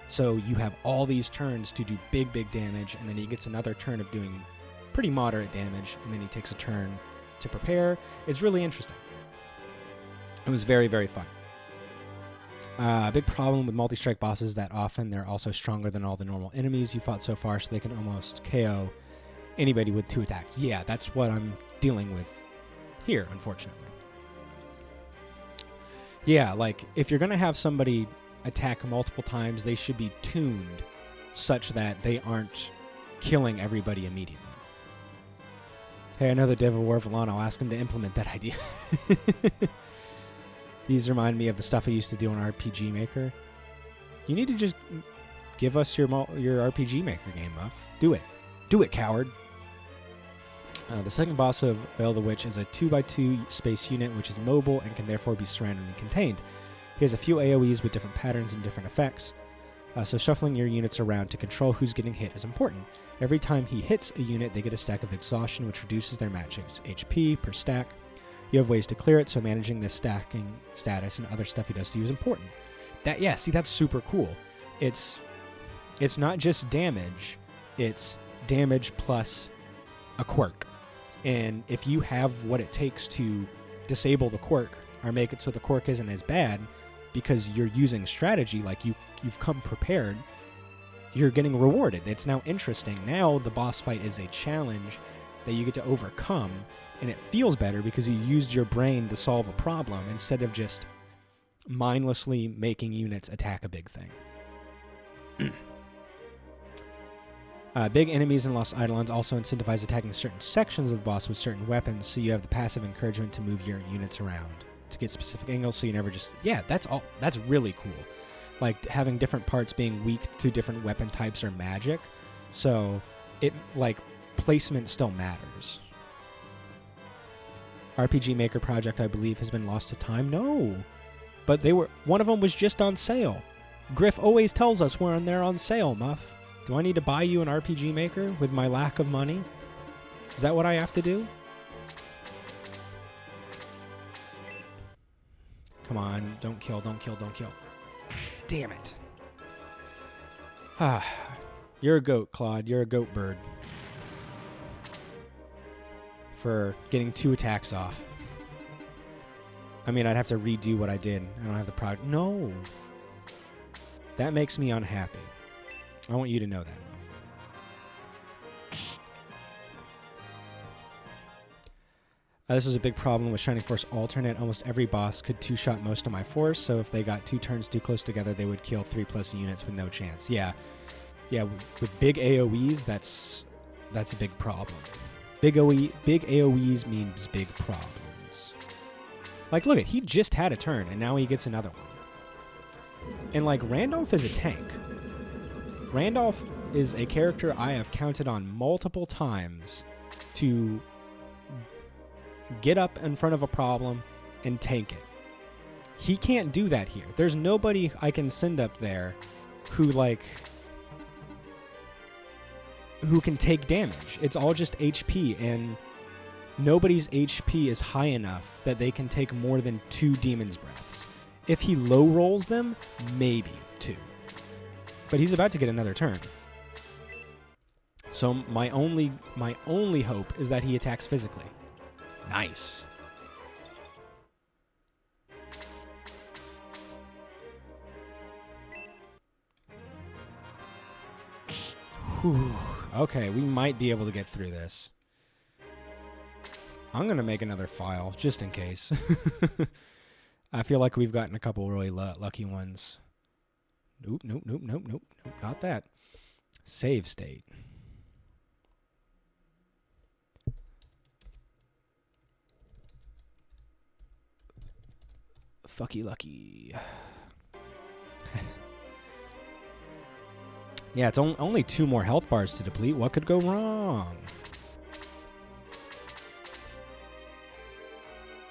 So you have all these turns to do big damage, and then he gets another turn of doing pretty moderate damage, and then he takes a turn to prepare. It's really interesting. It was very, very fun. A big problem with multi-strike bosses that often they're also stronger than all the normal enemies you fought so far, so they can almost KO anybody with 2 attacks. Yeah, that's what I'm dealing with here, unfortunately. Yeah, like, if you're going to have somebody attack multiple times, they should be tuned such that they aren't killing everybody immediately. Hey, I know the dev of War of Valon. I'll ask him to implement that idea. These remind me of the stuff I used to do on RPG Maker. You need to just give us your RPG Maker game, Muff. Do it. Do it, coward. The second boss of Veil the Witch is a 2x2 space unit, which is mobile and can therefore be surrounded and contained. He has a few AoEs with different patterns and different effects, so shuffling your units around to control who's getting hit is important. Every time he hits a unit, they get a stack of exhaustion, which reduces their match's HP per stack. You have ways to clear it, so managing this stacking status and other stuff he does to you is important. That's super cool. It's not just damage, it's damage plus a quirk. And if you have what it takes to disable the quirk or make it so the quirk isn't as bad because you're using strategy, like you've come prepared, you're getting rewarded. It's now interesting. Now the boss fight is a challenge that you get to overcome, and it feels better because you used your brain to solve a problem instead of just mindlessly making units attack a big thing. Big enemies in Lost Eidolons also incentivize attacking certain sections of the boss with certain weapons, so you have the passive encouragement to move your units around to get specific angles, so you never just... Yeah, that's really cool. Like, having different parts being weak to different weapon types or magic, so it, like, placement still matters. RPG Maker Project, I believe, has been lost to time. No, but one of them was just on sale. Griff always tells us when they're on sale, Muff. Do I need to buy you an RPG Maker with my lack of money? Is that what I have to do? Come on, don't kill, don't kill, don't kill. Damn it. Ah, you're a goat, Claude. You're a goat bird. For getting 2 attacks off. I mean, I'd have to redo what I did. I don't have the product. No. That makes me unhappy. I want you to know that. This is a big problem with Shining Force Alternate. Almost every boss could 2-shot most of my force, so if they got 2 turns too close together, they would kill 3+ units with no chance. Yeah. Yeah, with big AoEs, that's a big problem. Big AoEs means big problems. Like, look, he just had a turn, and now he gets another one. And, like, Randolph is a tank. Randolph is a character I have counted on multiple times to get up in front of a problem and tank it. He can't do that here. There's nobody I can send up there who, like, who can take damage. It's all just HP, and nobody's HP is high enough that they can take more than 2 Demon's Breaths. If he low rolls them, maybe 2. But he's about to get another turn. So my only hope is that he attacks physically. Nice. Whew. Okay, we might be able to get through this. I'm going to make another file, just in case. I feel like we've gotten a couple really lucky ones. Nope, nope, nope, nope, nope, nope, not that. Save state. Fucky lucky. Yeah, it's only 2 more health bars to deplete. What could go wrong?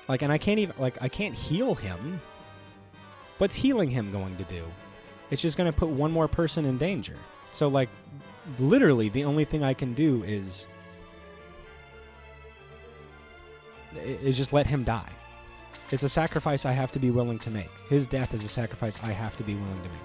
Like, and I can't even, like, I can't heal him. What's healing him going to do? It's just going to put 1 more person in danger. So, like, literally the only thing I can do is just let him die. It's a sacrifice I have to be willing to make. His death is a sacrifice I have to be willing to make.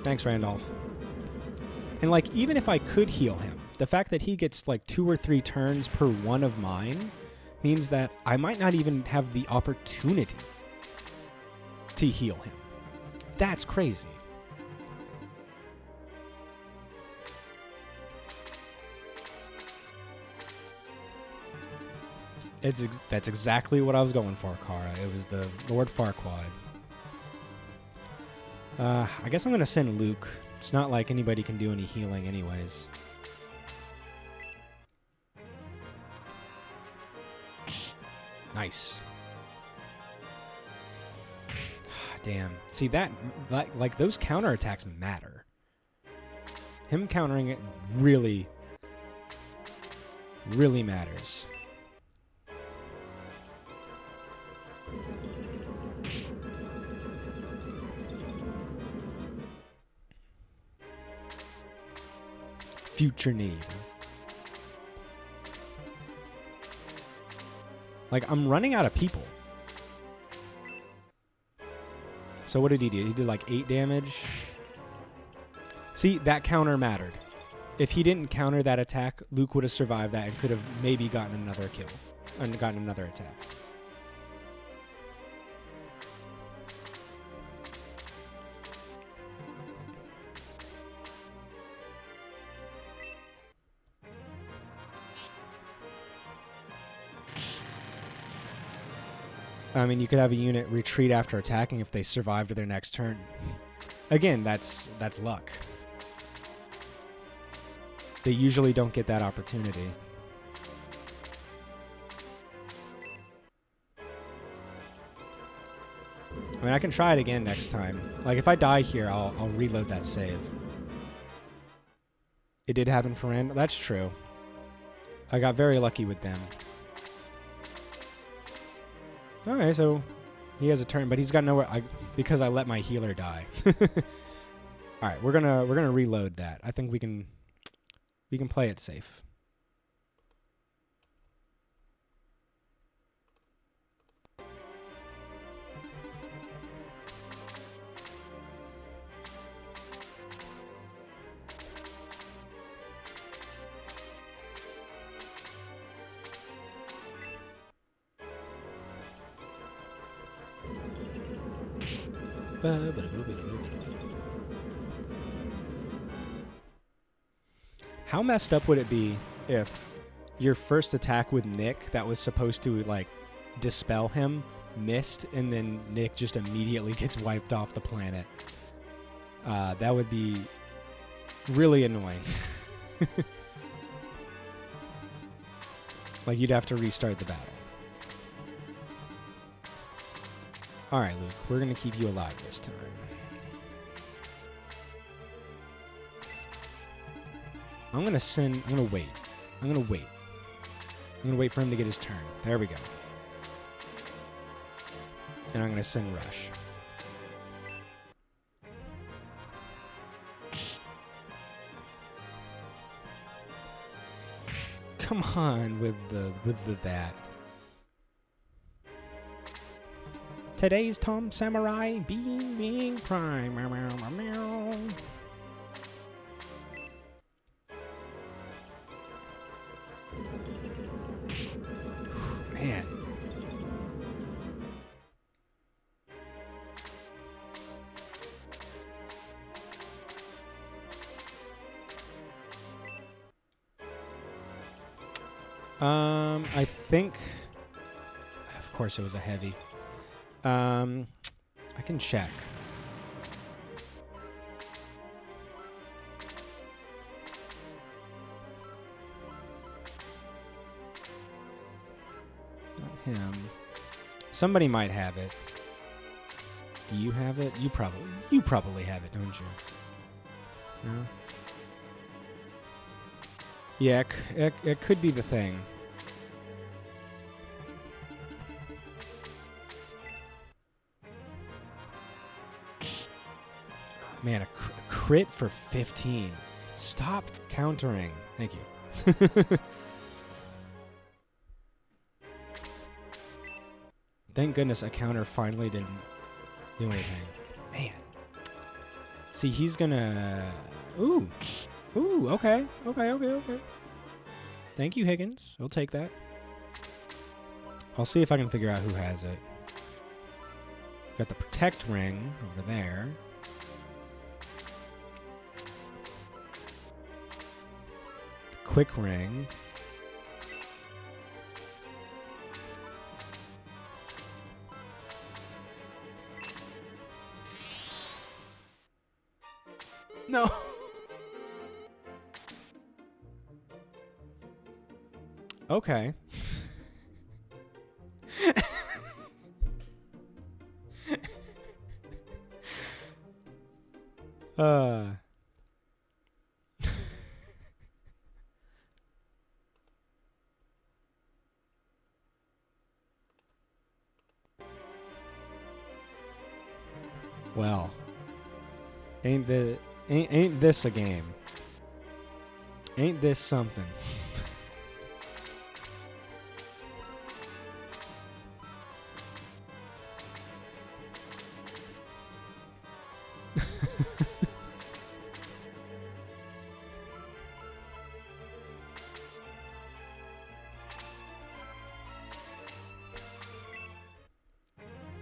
Thanks, Randolph. And, like, even if I could heal him, the fact that he gets, like, 2 or 3 turns per 1 of mine means that I might not even have the opportunity to heal him. That's crazy. That's exactly what I was going for, Kara. It was the Lord Farquaad. I guess I'm going to send Luke. It's not like anybody can do any healing anyways. Nice. Damn. See, that, like those counterattacks matter. Him countering it really, really matters. Future Navy. Like, I'm running out of people. So what did he do? He did like 8 damage. See, that counter mattered. If he didn't counter that attack, Luke would have survived that and could have maybe gotten another kill. And gotten another attack. I mean, you could have a unit retreat after attacking if they survive to their next turn. Again, that's luck. They usually don't get that opportunity. I mean, I can try it again next time. Like, if I die here, I'll reload that save. It did happen for Randall. That's true. I got very lucky with them. Okay, so he has a turn, but he's got nowhere. Because I let my healer die. All right, we're gonna reload that. I think we can play it safe. How messed up would it be if your first attack with Nick that was supposed to, like, dispel him missed, and then Nick just immediately gets wiped off the planet? That would be really annoying. Like, you'd have to restart the battle. Alright, Luke, we're going to keep you alive this time. I'm going to wait. I'm going to wait for him to get his turn. There we go. And I'm going to send Rush. Come on with the that. Today's Tom Samurai being prime. Meow, meow, meow. Man. I think, of course it was a heavy. I can check. Not him. Somebody might have it. Do you have it? You probably have it, don't you? No? Yeah, it could be the thing. Man, a crit for 15. Stop countering. Thank you. Thank goodness a counter finally didn't do anything. Man. See, he's gonna... Ooh. Ooh, okay. Okay. Thank you, Higgins. I'll take that. I'll see if I can figure out who has it. Got the protect ring over there. Quick ring. No. Okay. Well, ain't this a game? Ain't this something?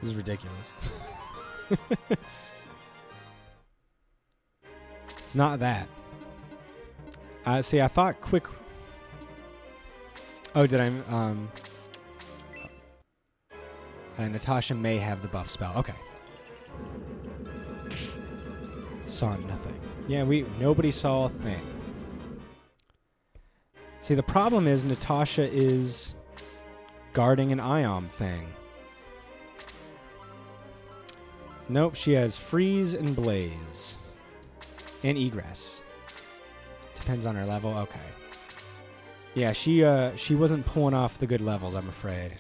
This is ridiculous. It's not that. See, I thought quick... Oh, did I... Natasha may have the buff spell. Okay. Saw nothing. Yeah, nobody saw a thing. See, the problem is Natasha is guarding an Ion thing. Nope, she has freeze and blaze. And egress. Depends on her level. Okay. Yeah, she wasn't pulling off the good levels, I'm afraid.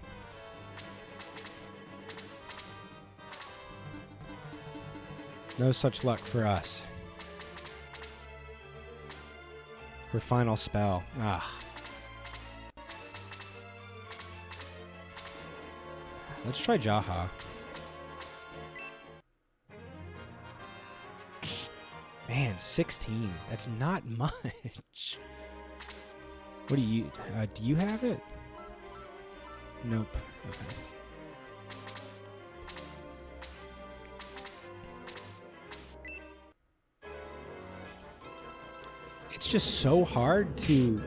No such luck for us. Her final spell. Ah. Let's try Jaha. Man, 16. That's not much. What do you have it? Nope. Okay. It's just so hard to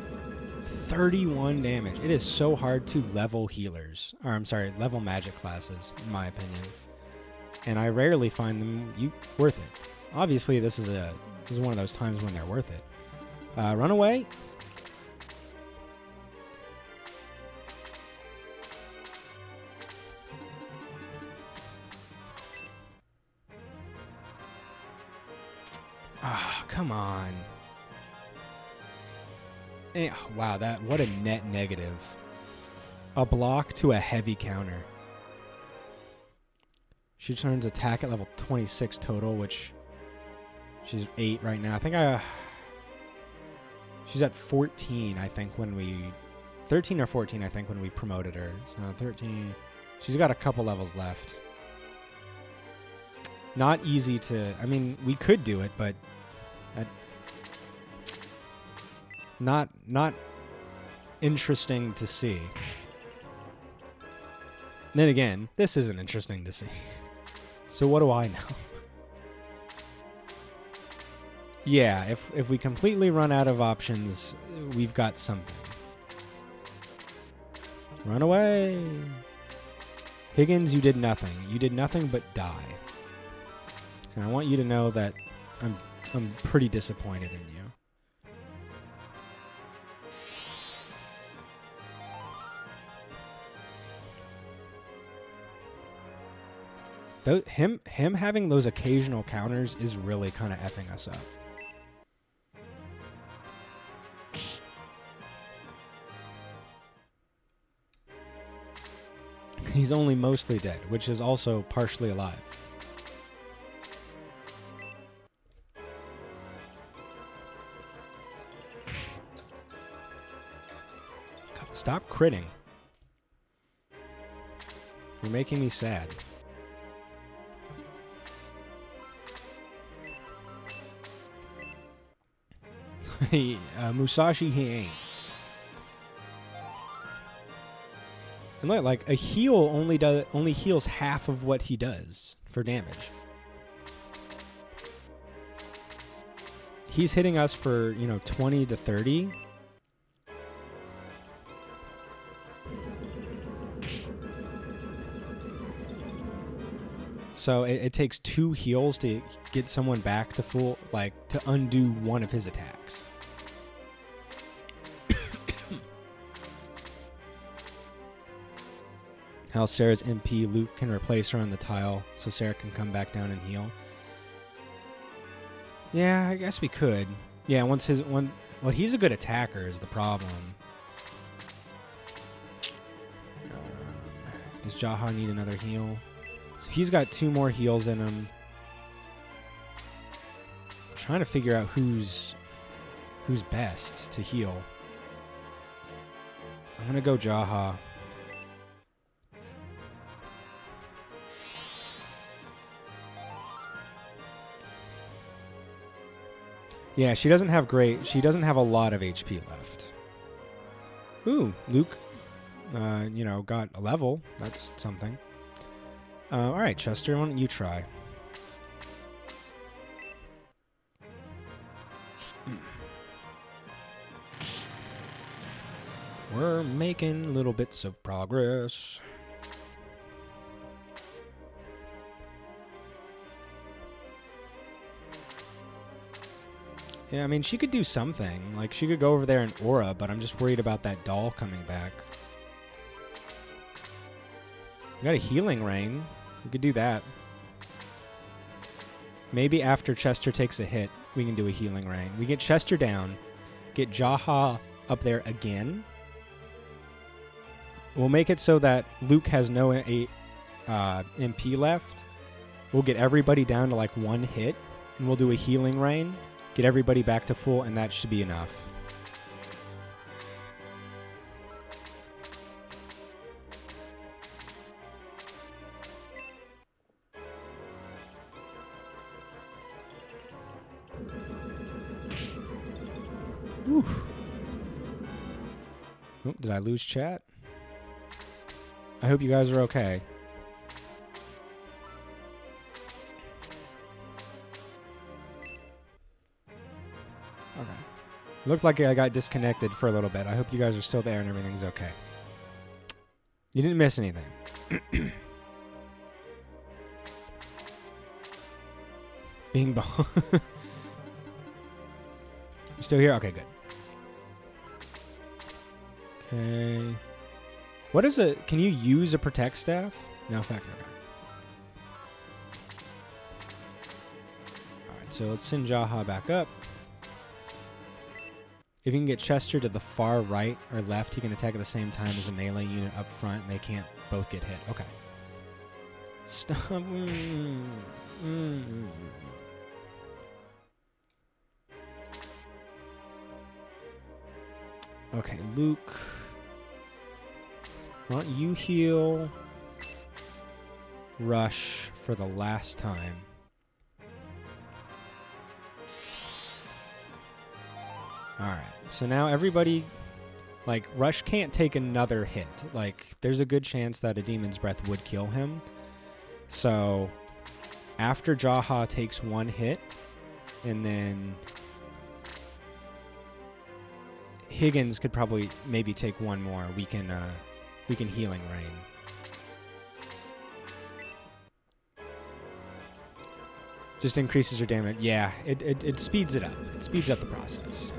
31 damage. It is so hard to level healers. Or I'm sorry, level magic classes, in my opinion. And I rarely find them worth it. Obviously, this is one of those times when they're worth it. Run away. Ah, come on. Wow, what a net negative. A block to a heavy counter. She turns attack at level 26 total, which she's 8 right now. I think she's at 14, I think, 13 or 14, I think, when we promoted her. So 13. She's got a couple levels left. Not easy to, I mean, we could do it, but not interesting to see. Then again, this isn't interesting to see. So what do I know? Yeah, if we completely run out of options, we've got something. Run away. Higgins, you did nothing. You did nothing but die. And I want you to know that I'm pretty disappointed in you. Him having those occasional counters is really kind of effing us up. He's only mostly dead, which is also partially alive. Stop critting. You're making me sad. Musashi, he ain't. And look, like a heal only heals half of what he does for damage. He's hitting us for 20 to 30. So it takes 2 heals to get someone back to full, to undo one of his attacks. How Sarah's MP, Luke can replace her on the tile so Sarah can come back down and heal. Yeah, I guess we could. Yeah, well, he's a good attacker is the problem. Does Jaha need another heal? So he's got 2 more heals in him. I'm trying to figure out who's best to heal. I'm gonna go Jaha. Yeah, she doesn't have a lot of HP left. Ooh, Luke, got a level. That's something. All right, Chester, why don't you try? We're making little bits of progress. Yeah, I mean, she could do something. Like, she could go over there and aura, but I'm just worried about that doll coming back. We got a healing rain. We could do that. Maybe after Chester takes a hit, we can do a healing rain. We get Chester down, get Jaha up there again. We'll make it so that Luke has no MP left. We'll get everybody down to like 1 hit, and we'll do a healing rain, get everybody back to full, and that should be enough. Whew. Oh, did I lose chat? I hope you guys are okay. Okay. Looked like I got disconnected for a little bit. I hope you guys are still there and everything's okay. You didn't miss anything. Bing bong. You still here? Okay, good. Okay. What is a... Can you use a protect staff? No, factor. Okay. Alright, so let's send Jaha back up. If you can get Chester to the far right or left, he can attack at the same time as a melee unit up front, and they can't both get hit. Okay. Stop. Okay, Luke. Why don't you heal Rush for the last time? Alright, so now everybody, like, Rush can't take another hit. Like, there's a good chance that a Demon's Breath would kill him. So, after Jaha takes 1 hit, and then Higgins could probably maybe take 1 more. We can healing rain. Just increases your damage. Yeah, it speeds it up. It speeds up the process.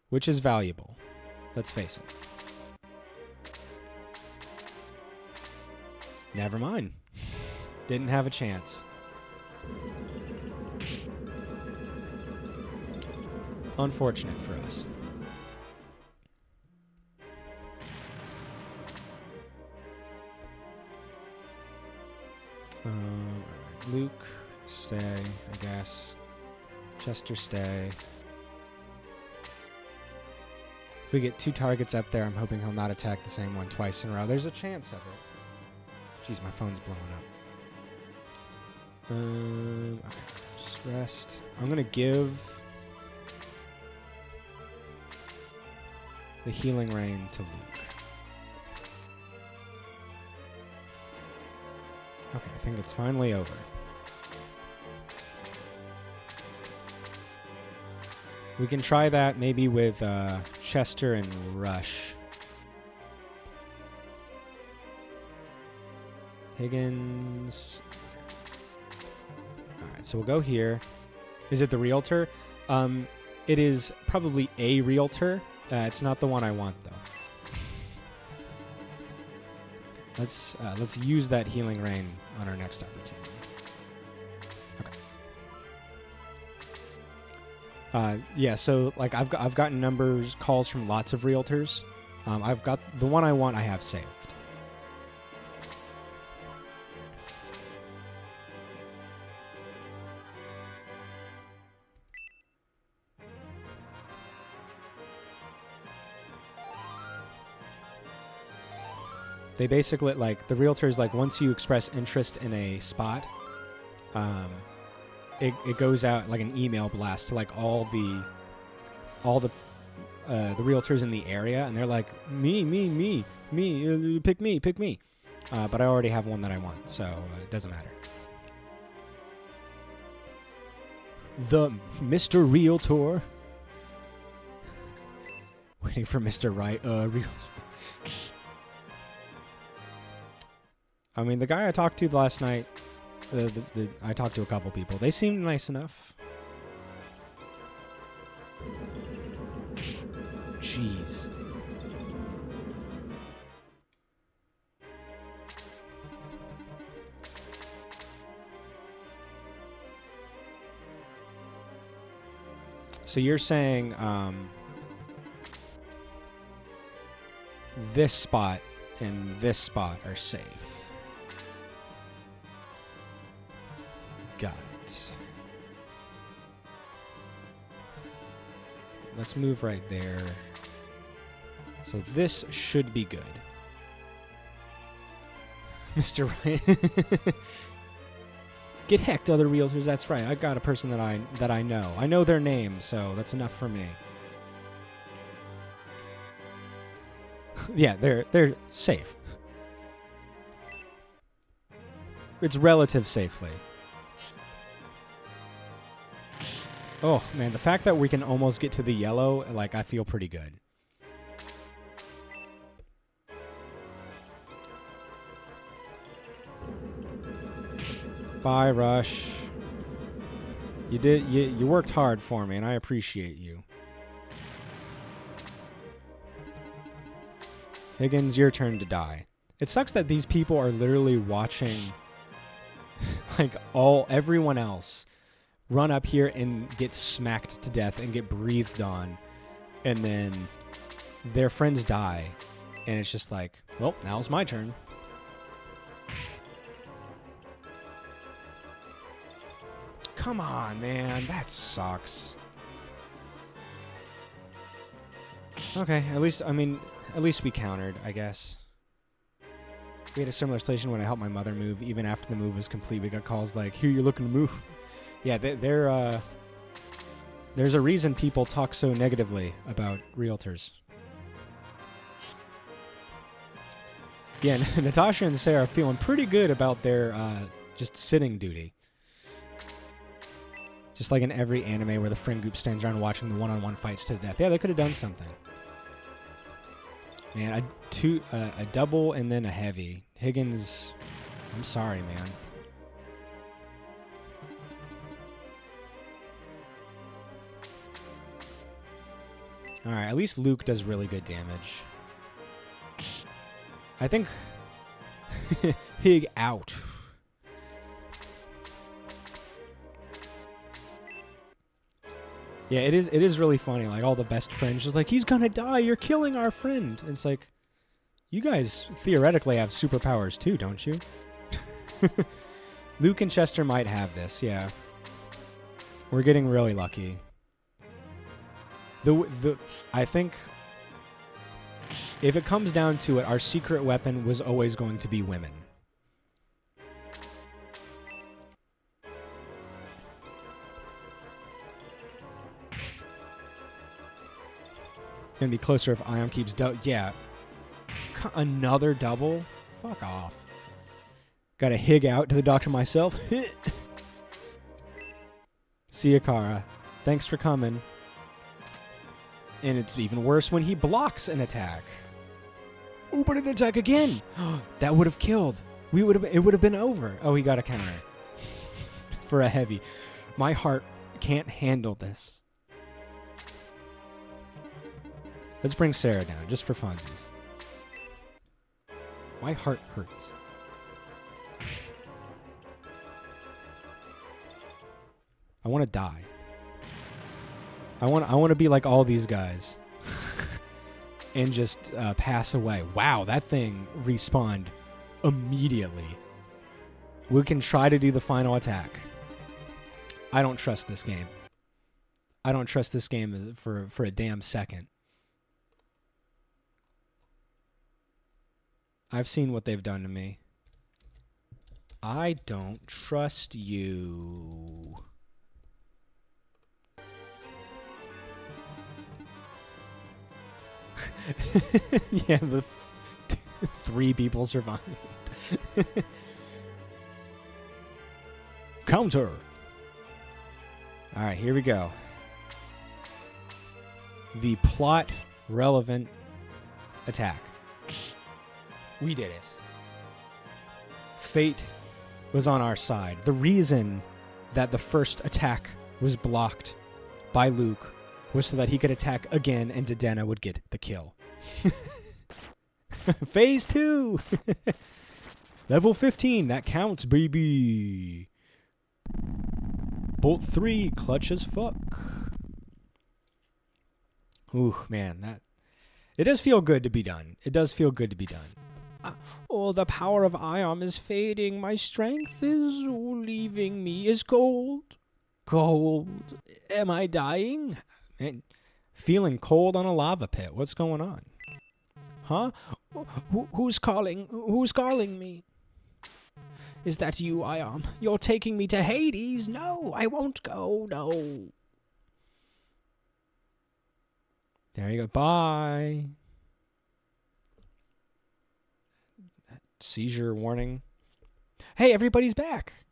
Which is valuable. Let's face it. Never mind. Didn't have a chance. Unfortunate for us. Luke, stay, I guess. Chester, stay. If we get 2 targets up there, I'm hoping he'll not attack the same one twice in a row. There's a chance of it. Jeez, my phone's blowing up. Okay, just rest. I'm going to give the healing rain to Luke. Okay, I think it's finally over. We can try that maybe with Chester and Rush. Higgins. Alright, so we'll go here. Is it the Realtor? It is probably a Realtor. It's not the one I want, though. Let's use that healing rain on our next opportunity. Okay. Yeah. So like I've gotten calls from lots of realtors. I've got the one I want. I have saved. They basically, like, the realtors, like, once you express interest in a spot, it goes out like an email blast to like all the realtors in the area, and they're like, me, pick me. But I already have one that I want, so it doesn't matter. The Mr. Realtor. Waiting for Mr. Realtor. I mean, the guy I talked to last night, I talked to a couple people. They seemed nice enough. Jeez. So you're saying this spot and this spot are safe. Got it. Let's move right there. So this should be good. Mr. Ryan. Get hecked, other realtors. That's right. I've got a person that I know. I know their name, so that's enough for me. Yeah, they're safe. It's relative safely. Oh, man, the fact that we can almost get to the yellow, like, I feel pretty good. Bye, Rush. You worked hard for me, and I appreciate you. Higgins, your turn to die. It sucks that these people are literally watching like everyone else run up here and get smacked to death and get breathed on, and then their friends die, and it's just like, well, now it's my turn. Come on, man. That sucks. Okay, at least we countered, I guess. We had a similar situation when I helped my mother move. Even after the move was complete, we got calls like, here, you're looking to move. Yeah, there's a reason people talk so negatively about realtors. Yeah, Natasha and Sarah are feeling pretty good about their just sitting duty. Just like in every anime where the friend group stands around watching the one-on-one fights to the death. Yeah, they could have done something. Man, a double and then a heavy. Higgins, I'm sorry, man. Alright, at least Luke does really good damage. I think... Hig out. Yeah, it is really funny. Like, all the best friends just like, he's gonna die, you're killing our friend. And it's like, you guys theoretically have superpowers too, don't you? Luke and Chester might have this, yeah. We're getting really lucky. I think if it comes down to it, our secret weapon was always going to be women. Gonna be closer if Ion keeps yeah. Another double? Fuck off. Gotta hig out to the doctor myself. See ya, Kara. Thanks for coming. And it's even worse when he blocks an attack. Oh, but an attack again! That would have killed. It would have been over. Oh, he got a counter. For a heavy. My heart can't handle this. Let's bring Sarah down, just for funsies. My heart hurts. I want to die. I want to be like all these guys. And just pass away. Wow, that thing respawned immediately. We can try to do the final attack. I don't trust this game. I don't trust this game for a damn second. I've seen what they've done to me. I don't trust you. Yeah, the three people survived. Counter. All right, here we go. The plot relevant attack. We did it. Fate was on our side. The reason that the first attack was blocked by Luke was so that he could attack again and Dedenne would get the kill. Phase 2! Level 15, that counts, baby! Bolt 3, clutch as fuck. Ooh, man, it does feel good to be done. It does feel good to be done. Oh, the power of Ion is fading. My strength is leaving me. Is cold. Cold. Am I dying? Man, feeling cold on a lava pit. What's going on? Huh? Who's calling? Who's calling me? Is that you, Ion? You're taking me to Hades? No, I won't go. No. There you go. Bye. Seizure warning. Hey, everybody's back.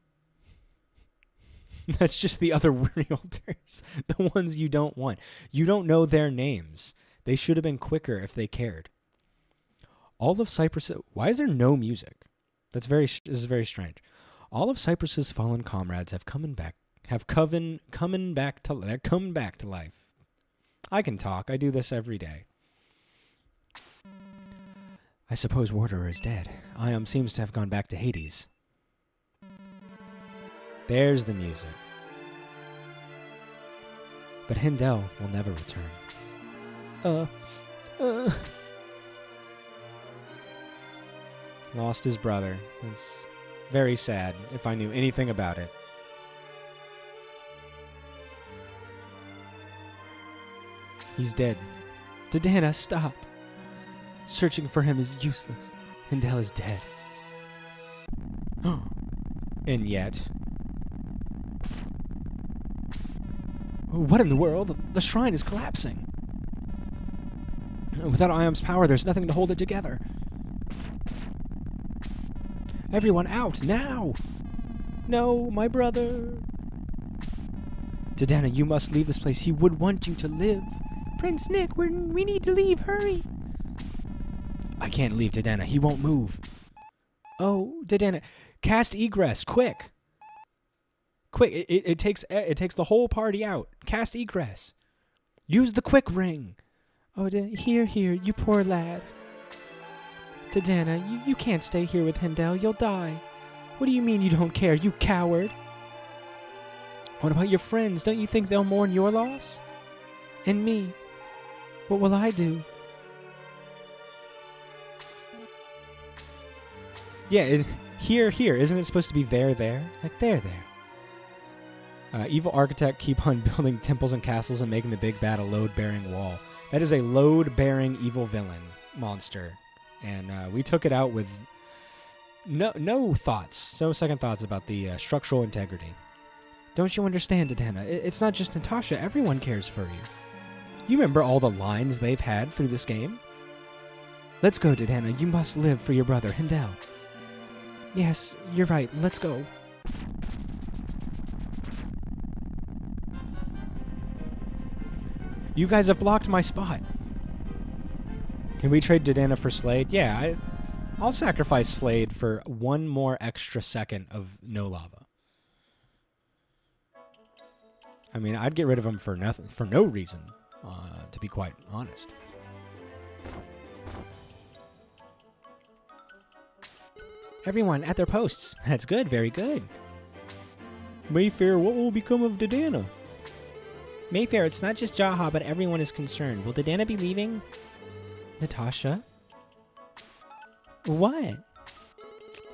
That's just the other realtors. The ones you don't want. You don't know their names. They should have been quicker if they cared. All of Cyprus... Why is there no music? This is very strange. All of Cyprus's fallen comrades have come back to life. I can talk. I do this every day. I suppose Warder is dead. Ion seems to have gone back to Hades. There's the music. But Hindel will never return. Lost his brother. It's very sad if I knew anything about it. He's dead. Dodana, stop. Searching for him is useless. Hindel is dead. And yet... What in the world? The shrine is collapsing. Without Ion's power, there's nothing to hold it together. Everyone out, now! No, my brother. Dodana, you must leave this place. He would want you to live. Prince Nick, we need to leave. Hurry. I can't leave Dodana. He won't move. Oh, Dodana, cast egress, quick. Quick, it takes the whole party out. Cast egress. Use the quick ring. Oh, here, you poor lad. Dodana, you can't stay here with Hindel. You'll die. What do you mean you don't care, you coward? What about your friends? Don't you think they'll mourn your loss? And me? What will I do? Yeah, here. Isn't it supposed to be there? Like, there. Evil architect keep on building temples and castles and making the big bad a load-bearing wall. That is a load-bearing evil villain monster. And we took it out with no second thoughts about the structural integrity. Don't you understand, Dodana? It's not just Natasha. Everyone cares for you. You remember all the lines they've had through this game? Let's go, Dodana. You must live for your brother, Hindel. Yes, you're right. Let's go. You guys have blocked my spot. Can we trade Dodana for Slade? Yeah, I'll sacrifice Slade for one more extra second of no lava. I mean, I'd get rid of him for no reason, to be quite honest. Everyone at their posts. That's good, very good. Mayfair, what will become of Dodana? Mayfair, it's not just Jaha, but everyone is concerned. Will Dodana be leaving? Natasha? What?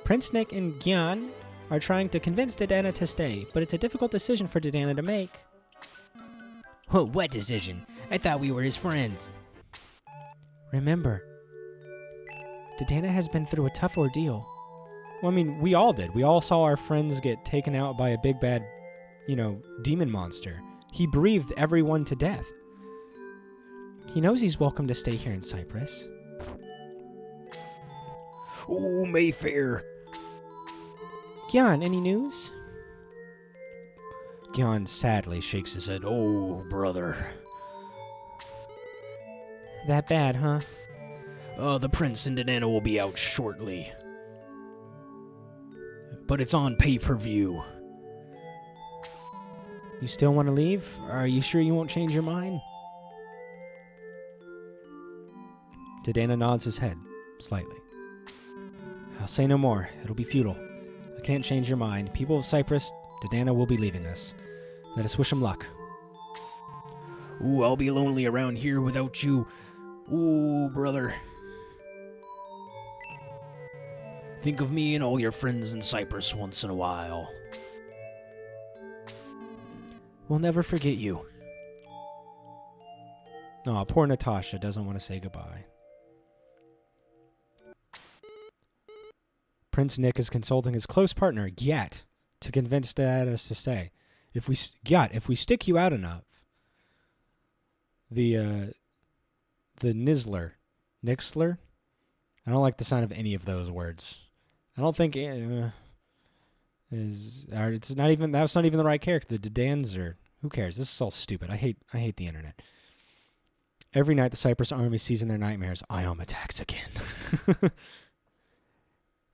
Prince Nick and Gyan are trying to convince Dodana to stay, but it's a difficult decision for Dodana to make. What decision? I thought we were his friends. Remember, Dodana has been through a tough ordeal. Well, I mean, we all did. We all saw our friends get taken out by a big bad, demon monster. He breathed everyone to death. He knows he's welcome to stay here in Cyprus. Oh, Mayfair. Gyan, any news? Gyan sadly shakes his head. Oh, brother. That bad, huh? The prince and Dodana will be out shortly. But it's on pay-per-view. You still want to leave? Are you sure you won't change your mind? Dodana nods his head, slightly. I'll say no more. It'll be futile. I can't change your mind. People of Cyprus, Dodana will be leaving us. Let us wish him luck. Ooh, I'll be lonely around here without you. Ooh, brother. Think of me and all your friends in Cyprus once in a while. We'll never forget you. Aw, poor Natasha doesn't want to say goodbye. Prince Nick is consulting his close partner, Gyat, to convince Daedalus to stay. If we stick you out enough, the Nixler, I don't like the sound of any of those words. I don't think it's not even that's not even the right character. The Danzer. Who cares? This is all stupid. I hate the internet. Every night the Cyprus army sees in their nightmares, Iom attacks again.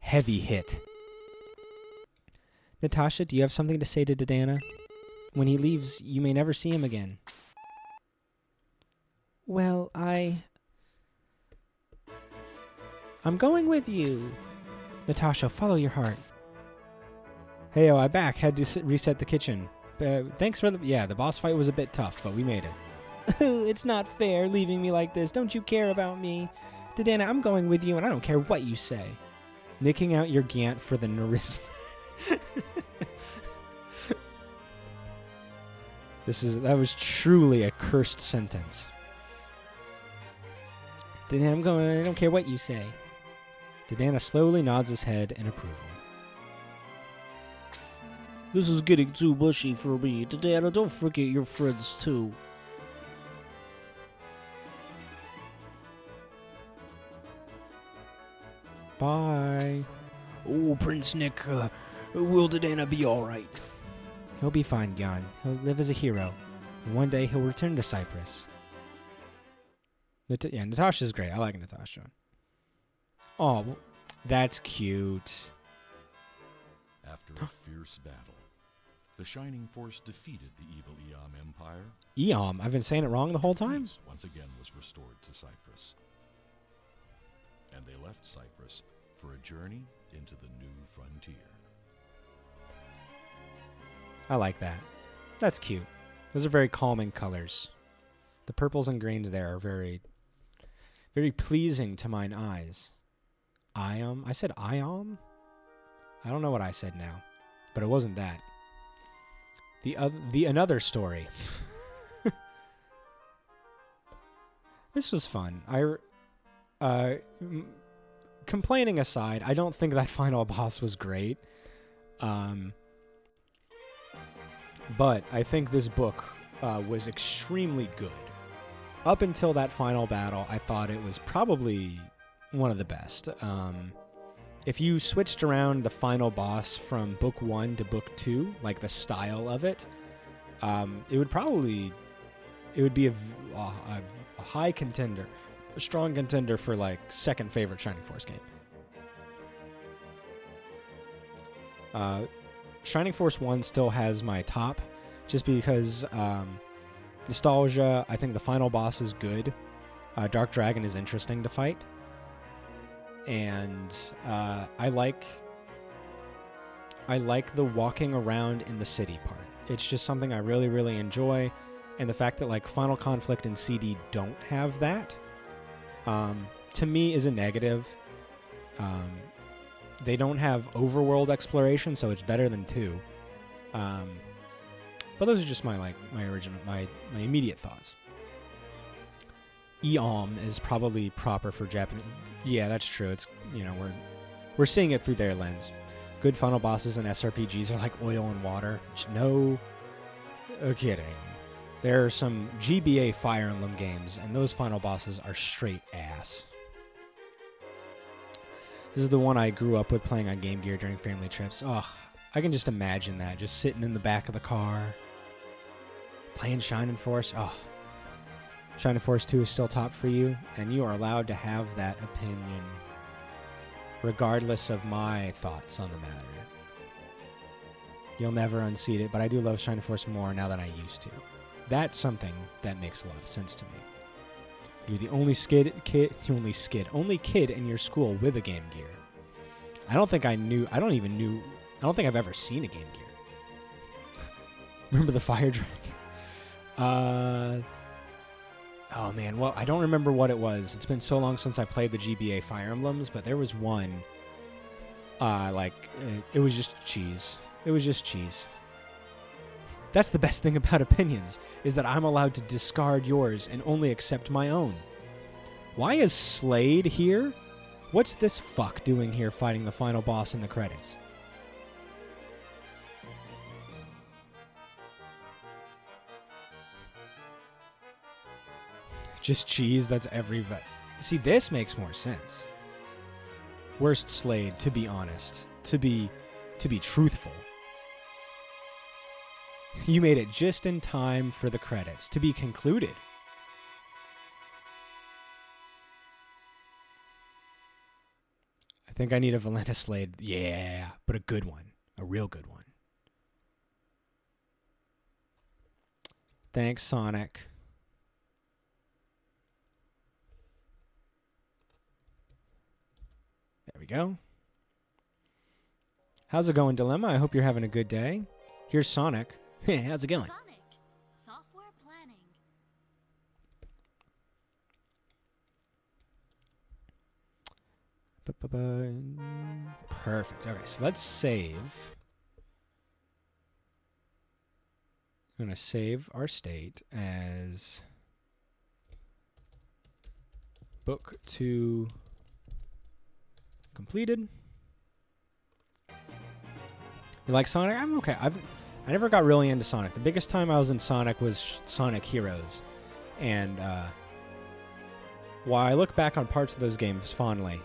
Heavy hit. Natasha, do you have something to say to Dodana? When he leaves, you may never see him again. Well, I'm going with you. Natasha, follow your heart. Heyo, I'm back. Had to reset the kitchen. Thanks for the boss fight was a bit tough, but we made it. It's not fair leaving me like this. Don't you care about me? Dodana, I'm going with you, and I don't care what you say. Nicking out your Gant for the Narizla. That was truly a cursed sentence. Dodana, I don't care what you say. Dodana slowly nods his head in approval. This is getting too mushy for me. Dodana, don't forget your friends too. Bye. Oh, Prince Nick, will Dodana be alright? He'll be fine, Jan. He'll live as a hero. And one day he'll return to Cyprus. Natasha's great. I like Natasha. Oh, that's cute. After a fierce battle, the Shining Force defeated the evil Eom Empire. Eom? I've been saying it wrong the whole time? Peace once again was restored to Cyprus. And they left Cyprus for a journey into the new frontier. I like that. That's cute. Those are very calming colors. The purples and greens there are very, very pleasing to mine eyes. Iom? I said Iom? I don't know what I said now, but it wasn't that. The another story. This was fun. Complaining aside, I don't think that final boss was great. But I think this book was extremely good. Up until that final battle, I thought it was probably one of the best. If you switched around the final boss from book 1 to book 2, like the style of it, it would be a high contender, a strong contender for like second favorite Shining Force game. Shining Force 1 still has my top, just because nostalgia. I think the final boss is good. Dark Dragon is interesting to fight. And I like the walking around in the city part. It's just something I really, really enjoy. And the fact that like Final Conflict and CD don't have that, to me is a negative. They don't have overworld exploration, so it's better than 2. But those are just my immediate thoughts. Eom is probably proper for Japanese. Yeah, that's true. It's, we're seeing it through their lens. Good final bosses in SRPGs are like oil and water. No kidding. There are some GBA Fire Emblem games, and those final bosses are straight ass. This is the one I grew up with playing on Game Gear during family trips. Oh, I can just imagine that. Just sitting in the back of the car, playing Shining Force. Oh, Shining Force 2 is still top for you, and you are allowed to have that opinion regardless of my thoughts on the matter. You'll never unseat it, but I do love Shining Force more now than I used to. That's something that makes a lot of sense to me. You're the only kid in your school with a Game Gear. I don't think I've ever seen a Game Gear. Remember the Fire Dragon? Oh man, well, I don't remember what it was. It's been so long since I played the GBA Fire Emblems, but there was one. It was just cheese. It was just cheese. That's the best thing about opinions, is that I'm allowed to discard yours and only accept my own. Why is Slade here? What's this fuck doing here fighting the final boss in the credits? Just cheese, that's every See, this makes more sense. Worst Slade, to be honest. To be truthful. You made it just in time for the credits to be concluded. I think I need a Valenta Slade. Yeah, but a good one. A real good one. Thanks, Sonic. There we go. How's it going, Dilemma? I hope you're having a good day. Here's Sonic. How's it going? Sonic, software planning. Perfect. Okay, so let's save. I'm going to save our state as book 2 completed. You like Sonic? I'm okay. I never got really into Sonic. The biggest time I was in Sonic was Sonic Heroes. And while I look back on parts of those games fondly,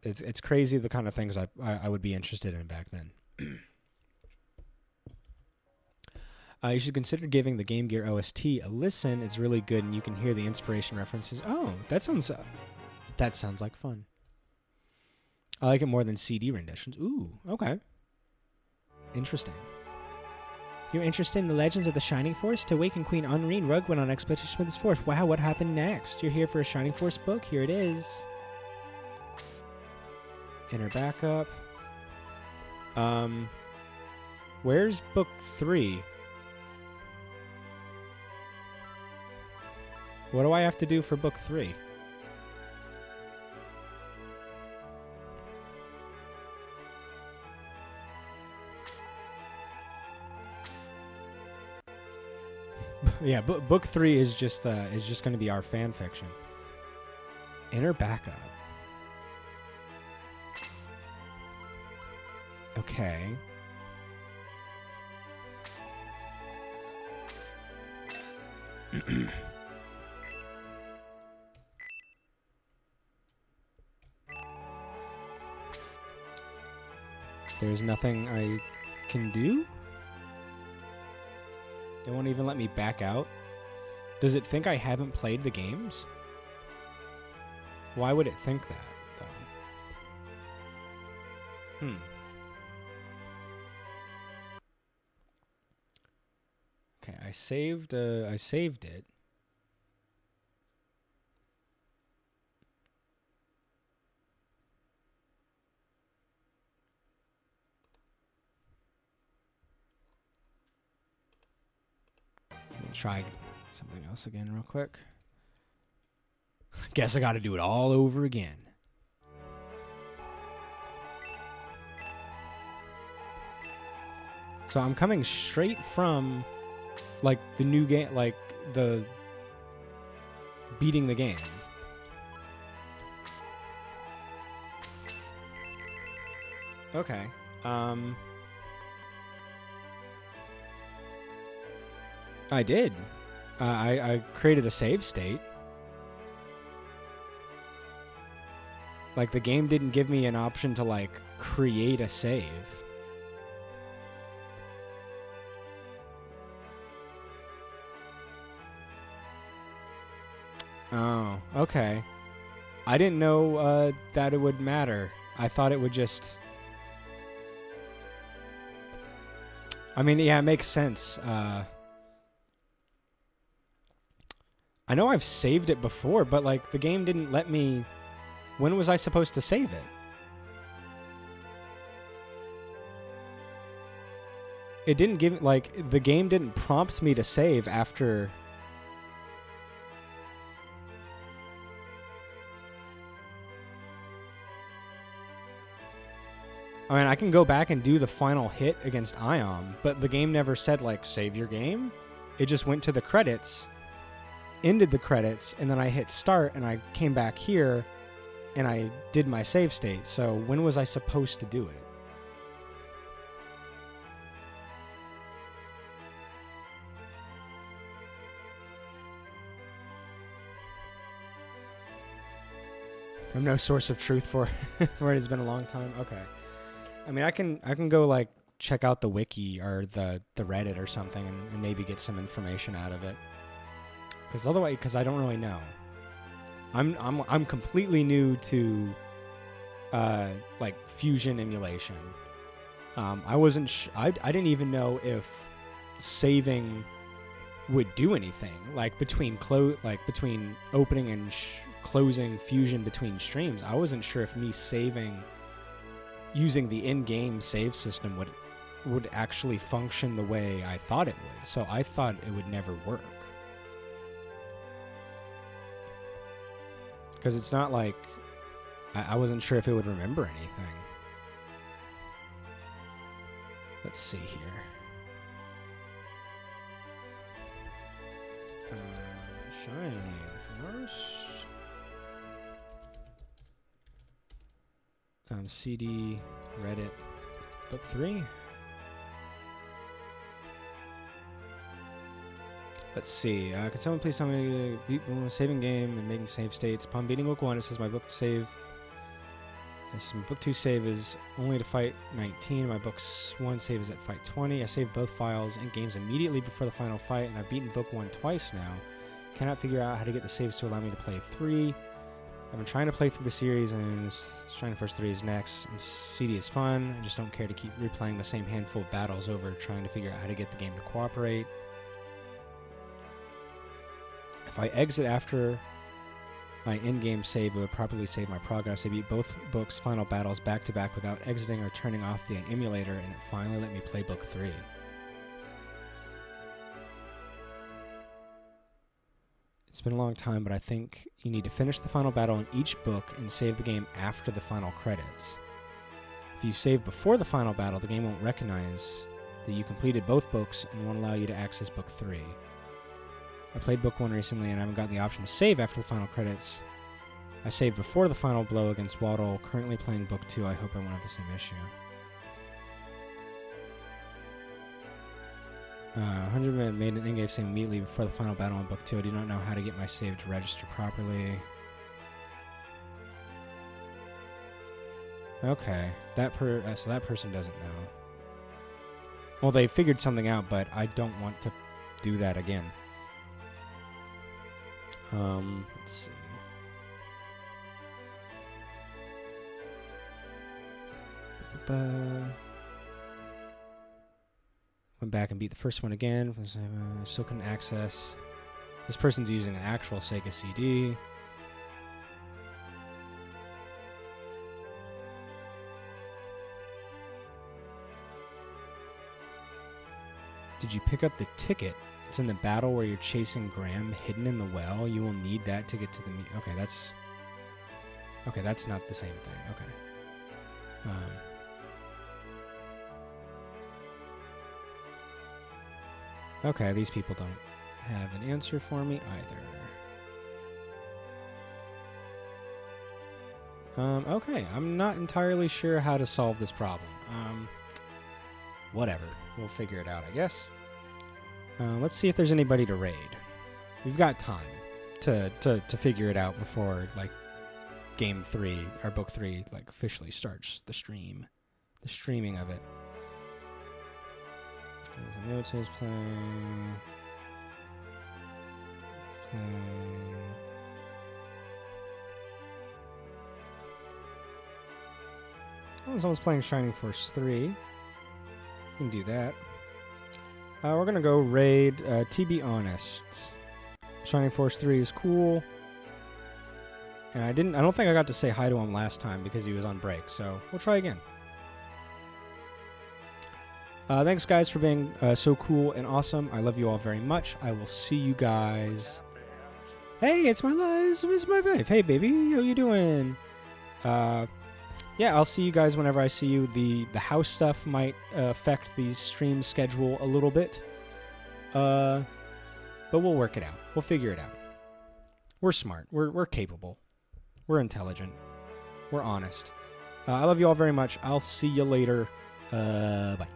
it's crazy the kind of things I would be interested in back then. You should consider giving the Game Gear OST a listen. It's really good, and you can hear the inspiration references. Oh, that sounds like fun. I like it more than CD renditions. Ooh, okay. Interesting. You're interested in the legends of the Shining Force? To awaken Queen Unreen, Rug went on expedition with his force. Wow, what happened next? You're here for a Shining Force book? Here it is. Enter backup. Where's book 3? What do I have to do for book 3? Yeah, book 3 is just going to be our fan fiction. Enter backup. Okay. There's nothing I can do? It won't even let me back out? Does it think I haven't played the games? Why would it think that, though? Okay, I saved it. Try something else again real quick. Guess I got to do it all over again. So I'm coming straight from like the new game, like the beating the game. Okay. I did. I created a save state. Like, the game didn't give me an option to, like, create a save. Oh, okay. I didn't know that it would matter. I thought it would just... I mean, yeah, it makes sense. I know I've saved it before, but, like, the game didn't let me... When was I supposed to save it? It didn't give... Like, the game didn't prompt me to save after I mean, I can go back and do the final hit against Ion, but the game never said, like, save your game. It just went to the credits, ended the credits, and then I hit start, and I came back here, and I did my save state. So when was I supposed to do it? I'm no source of truth for for it. It's been a long time. Okay. I mean, I can go like check out the wiki or the Reddit or something and maybe get some information out of it. Because I don't really know. I'm completely new to like fusion emulation. I wasn't I didn't even know if saving would do anything, like between between opening and closing fusion between streams. I wasn't sure if me saving using the in-game save system would actually function the way I thought it would. So I thought it would never work. Because it's not like I wasn't sure if it would remember anything. Let's see here. Shining Force. CD, Reddit, book 3. Let's see. Could someone please tell me saving game and making save states? Upon beating book 1, it says my book save. My book 2 save is only to fight 19. My book 1 save is at fight 20. I saved both files and games immediately before the final fight, and I've beaten book 1 twice now. Cannot figure out how to get the saves to allow me to play 3. I've been trying to play through the series, and Shining Force 3 is next, and CD is fun. I just don't care to keep replaying the same handful of battles over, trying to figure out how to get the game to cooperate. If I exit after my in-game save, it would properly save my progress. I beat both books' final battles back-to-back without exiting or turning off the emulator, and it finally let me play book 3. It's been a long time, but I think you need to finish the final battle in each book and save the game after the final credits. If you save before the final battle, the game won't recognize that you completed both books and won't allow you to access book 3. I played book 1 recently and I haven't gotten the option to save after the final credits. I saved before the final blow against Waddle. Currently playing book 2. I hope I won't have the same issue. 100 made an in-game save immediately before the final battle in book 2. I do not know how to get my save to register properly. Okay, so that person doesn't know. Well, they figured something out, but I don't want to do that again. Let's see. Went back and beat the first one again. Still couldn't access. This person's using an actual Sega CD. Did you pick up the ticket? It's in the battle where you're chasing Graham hidden in the well. You will need that to get to the Okay, that's not the same thing. Okay. Okay, these people don't have an answer for me either. Okay, I'm not entirely sure how to solve this problem. Whatever. We'll figure it out, I guess. Let's see if there's anybody to raid. We've got time to figure it out before, like, game 3, or book 3, like, officially starts the streaming of it. Notes is playing. Oh, someone's playing Shining Force 3. We can do that. We're gonna go raid. To be honest, Shining Force 3 is cool. And I don't think I got to say hi to him last time because he was on break. So we'll try again. Thanks, guys, for being so cool and awesome. I love you all very much. I will see you guys. Hey, it's my wife. Hey, baby, how you doing? yeah, I'll see you guys whenever I see you. The house stuff might affect the stream schedule a little bit. But we'll work it out. We'll figure it out. We're smart. We're capable. We're intelligent. We're honest. I love you all very much. I'll see you later. Bye.